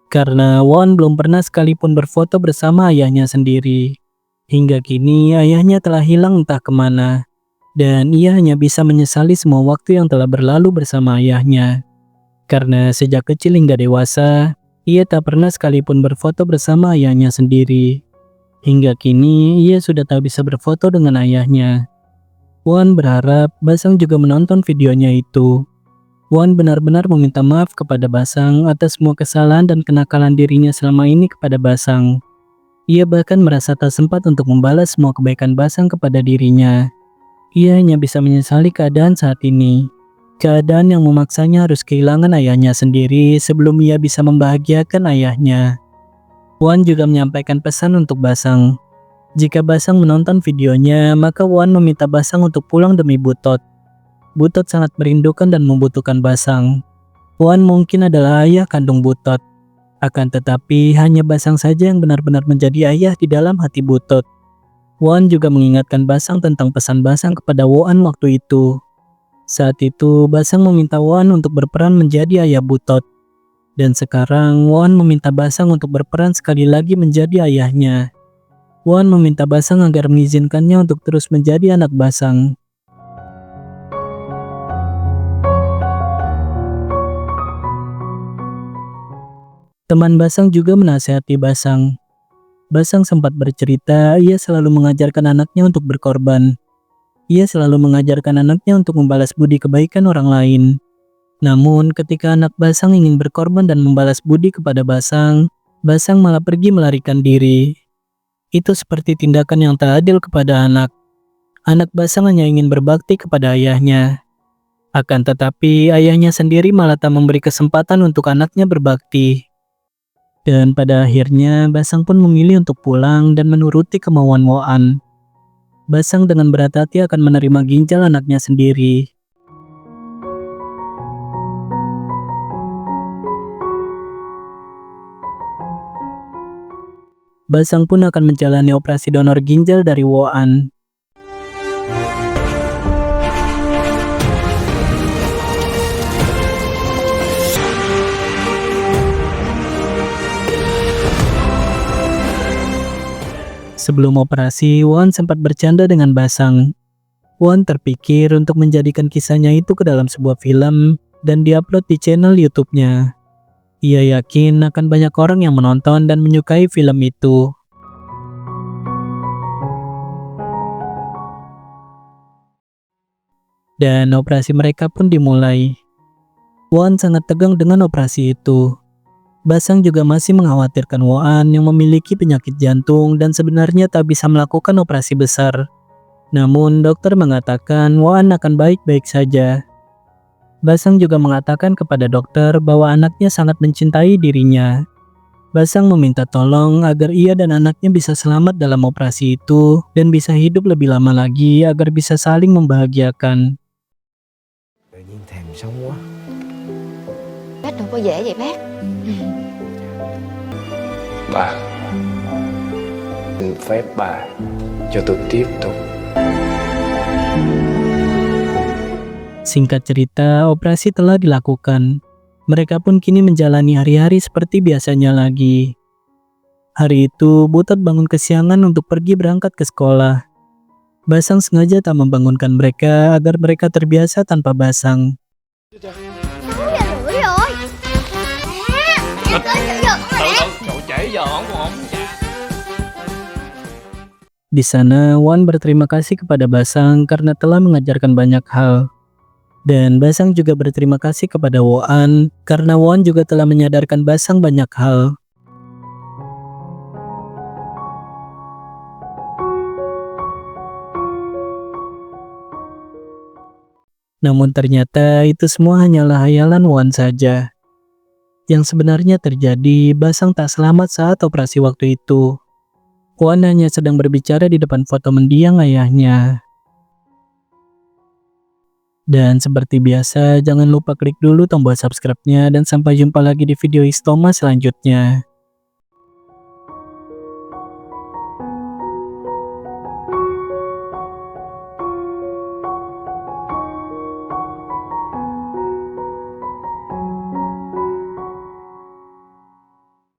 Karena Won belum pernah sekalipun berfoto bersama ayahnya sendiri. Hingga kini ayahnya telah hilang entah kemana. Dan ia hanya bisa menyesali semua waktu yang telah berlalu bersama ayahnya. Karena sejak kecil hingga dewasa, ia tak pernah sekalipun berfoto bersama ayahnya sendiri. Hingga kini, ia sudah tak bisa berfoto dengan ayahnya. Won berharap Basang juga menonton videonya itu. Won benar-benar meminta maaf kepada Basang atas semua kesalahan dan kenakalan dirinya selama ini kepada Basang. Ia bahkan merasa tak sempat untuk membalas semua kebaikan Basang kepada dirinya. Ia hanya bisa menyesali keadaan saat ini. Keadaan yang memaksanya harus kehilangan ayahnya sendiri sebelum ia bisa membahagiakan ayahnya. Won juga menyampaikan pesan untuk Basang. Jika Basang menonton videonya, maka Won meminta Basang untuk pulang demi Butot. Butot sangat merindukan dan membutuhkan Basang. Won mungkin adalah ayah kandung Butot. Akan tetapi, hanya Basang saja yang benar-benar menjadi ayah di dalam hati Butot. Won juga mengingatkan Basang tentang pesan Basang kepada Won waktu itu. Saat itu, Basang meminta Won untuk berperan menjadi ayah Butot. Dan sekarang, Won meminta Basang untuk berperan sekali lagi menjadi ayahnya. Won meminta Basang agar mengizinkannya untuk terus menjadi anak Basang. Teman Basang juga menasihati Basang. Basang sempat bercerita ia selalu mengajarkan anaknya untuk berkorban. Ia selalu mengajarkan anaknya untuk membalas budi kebaikan orang lain. Namun, ketika anak Basang ingin berkorban dan membalas budi kepada Basang, Basang malah pergi melarikan diri. Itu seperti tindakan yang tak adil kepada anak. Anak Basang hanya ingin berbakti kepada ayahnya. Akan tetapi, ayahnya sendiri malah tak memberi kesempatan untuk anaknya berbakti. Dan pada akhirnya, Basang pun memilih untuk pulang dan menuruti kemauan Won. Basang dengan berat hati akan menerima ginjal anaknya sendiri. Basang pun akan menjalani operasi donor ginjal dari Won. Sebelum operasi, Won sempat bercanda dengan Basang. Won terpikir untuk menjadikan kisahnya itu ke dalam sebuah film dan diupload di channel YouTube-nya. Ia yakin akan banyak orang yang menonton dan menyukai film itu. Dan operasi mereka pun dimulai. Won sangat tegang dengan operasi itu. Basang juga masih mengkhawatirkan Won yang memiliki penyakit jantung dan sebenarnya tak bisa melakukan operasi besar. Namun dokter mengatakan Won akan baik-baik saja. Basang juga mengatakan kepada dokter bahwa anaknya sangat mencintai dirinya. Basang meminta tolong agar ia dan anaknya bisa selamat dalam operasi itu dan bisa hidup lebih lama lagi agar bisa saling membahagiakan. Tự nhiên thèm sống quá. Bác đừng có dễ vậy bác. Bà, xin phép bà cho tôi tiếp tục. Singkat cerita, operasi telah dilakukan. Mereka pun kini menjalani hari-hari seperti biasanya lagi. Hari itu, Butot bangun kesiangan untuk pergi berangkat ke sekolah. Basang sengaja tak membangunkan mereka agar mereka terbiasa tanpa Basang. 6 giờ rưỡi rồi. Mẹ, tới giờ giận rồi nè. Trời trễ giờ ổn. Di sana, Won berterima kasih kepada Basang karena telah mengajarkan banyak hal. Dan Basang juga berterima kasih kepada Won karena Won juga telah menyadarkan Basang banyak hal. Namun ternyata itu semua hanyalah hayalan Won saja. Yang sebenarnya terjadi, Basang tak selamat saat operasi waktu itu. Won hanya sedang berbicara di depan foto mendiang ayahnya. Dan seperti biasa, jangan lupa klik dulu tombol subscribe-nya dan sampai jumpa lagi di video Istoma selanjutnya.